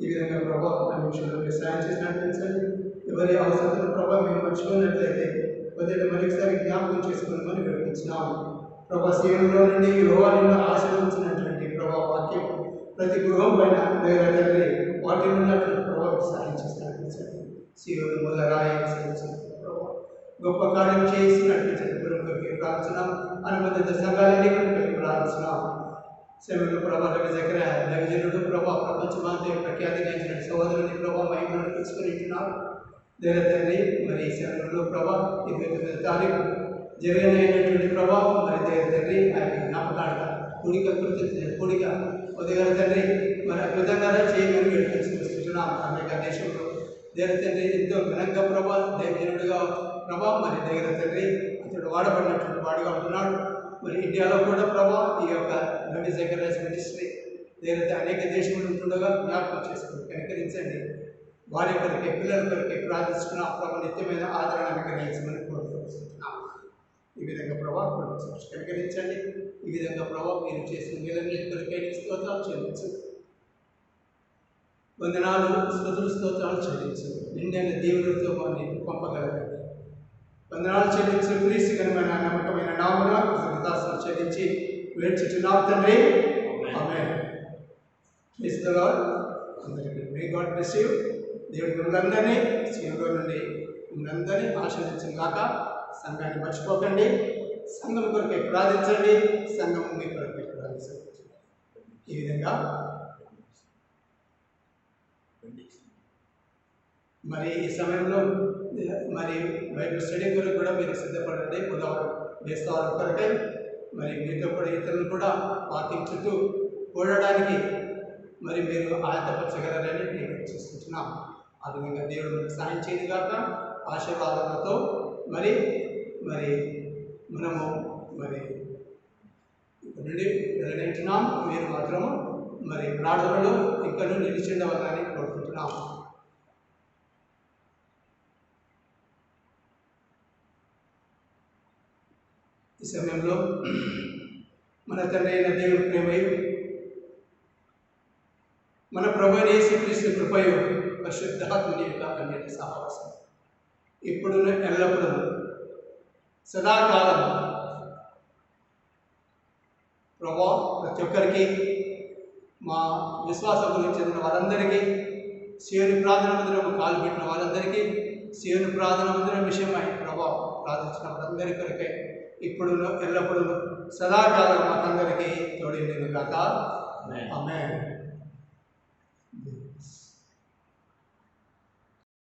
ఈ విధంగా ప్రభా మనుషులను సాయం చేసి నడిపించండి. ఎవరి అవసరం ప్రభావ మేము మర్చిపోయినట్లయితే కొద్దిగా మరొకసారి జ్ఞాపకం చేసుకోమని వివరించినాము. ప్రభా సీఎంలో నుండి యువాలను ఆశీర్వదించినటువంటి ప్రభా వాక్యం ప్రతి గృహం పైన తండ్రి వాటిలో ఉన్నటువంటి ప్రభావం సాయం చేసి నడిపించండి. సీఎంలు మొదలరాయి ప్రభావ గొప్ప కార్యం చేసి నడిపించండి. గురువుకి ప్రార్థిస్తున్నాం. అనుబంధిత సంఘాలన్నీ గురువుకి ప్రార్థిస్తున్నాం. సెలవులు ప్రభా దగ్గర దైవజనుడు ప్రభా ప్రపంచమంతా ప్రఖ్యాతిగాంచిన సహోదరుని ప్రభా మహిమను తీసుకునింటున్నారు. తండ్రి మరి సెలవులు ప్రభా 29వ తారీఖు జరిగినటువంటి ప్రభావం మరి తండ్రి ఆ యొక్క జ్ఞాపకాలుగా కూడిక ఉదయం తండ్రి మరి అద్భుతంగా చేయమని వేడుకొస్తున్నాం. అమెరికా దేశంలో తండ్రి ఎంతో ఘనంగా ప్రభా దైవజనుడిగా ప్రభా మరి తండ్రి అతడు వాడబడినటువంటి వాడుగా ఉంటున్నాడు. మరి ఇండియాలో కూడా ప్రభా ఈ యొక్క నవీ జకర్యాస్ మినిస్ట్రీ అనేక దేశంలో ఉంటుండగా జ్ఞాపకం చేసుకుని కనికరించండి. వారి కొరకే పిల్లల కొరకే ప్రార్థిస్తున్న ప్రభు నిత్యమైన ఆదరణ అనుగ్రహించమని కోరుకుంటున్నాం. ఈ విధంగా ప్రభావ కనికరించండి. ఈ విధంగా ప్రభావ మీరు చేసిన వీళ్ళన్నిటి కొరకే స్తోత్రాలు చెల్లించు. వందనాలు స్తోత్రాలు చెల్లించు. నిండైన దేవుడితో వారిని పంపగలగండి. వందనాలు చెల్లించి క్రీస్తు ఘనమైన నమ్మకమైన నామమున కృతజ్ఞతాస్తుతులు చెల్లించి వేడుచుచున్నాం తండ్రి. ఆమేన్. Praise the Lord. అందరికీ మే గాడ్ బ్లెస్ యు. దేవుడి మిమ్మల్ని సీఎంలో నుండి మిమ్మల్ని ఆశీర్వదించిన గాక. సంఘాన్ని మర్చిపోకండి. సంఘం కొరకే ప్రార్థించండి. సంఘం మీ కొరకే ప్రార్థించండి. ఈ విధంగా మరి ఈ సమయంలో మరి బైబిల్ స్టడీ కొరకు కూడా మీరు సిద్ధపడండి. బుధవారం వేస్తవారం కొరకై మరి మీతో కూడా ఇతరులు కూడా వాకింగ్ చుట్టూ కూడడానికి మరి మీరు ఆయత్తపరచగలరని నేను చూస్తున్నాం. ఆ విధంగా దేవుడు సాయం చేయను కాక ఆశీర్వాదాలతో మరి మనము మరి నుండి వెళ్ళనింటున్నాం. మీరు మాత్రము మరి ప్రార్థనలో ఇంకా నిలిచి ఉండవాలని కోరుకుంటున్నాం. ఈ సమయంలో మన తండ్రి అయిన దేవుడి ప్రేమయు మన ప్రభువైన యేసుక్రీస్తు కృపయు పరిశుద్ధాత్మని యొక్క అన్నిటి సహవాసం ఇప్పుడు ఎల్లప్పుడూ సదాకాలం ప్రభా ప్రతి ఒక్కరికి మా విశ్వాసం గురించి చెందిన వారందరికీ శివుని ప్రార్థన మందిరం కాలు పెట్టిన వారందరికీ శివుని ప్రార్థన మందిరం విషయమై ప్రభా ప్రార్థించిన వారందరి కొరకై ఇప్పుడు ఎల్లప్పుడూ సదాకాలం మాకందరికీ తోడైండును గాక. ఆమేన్.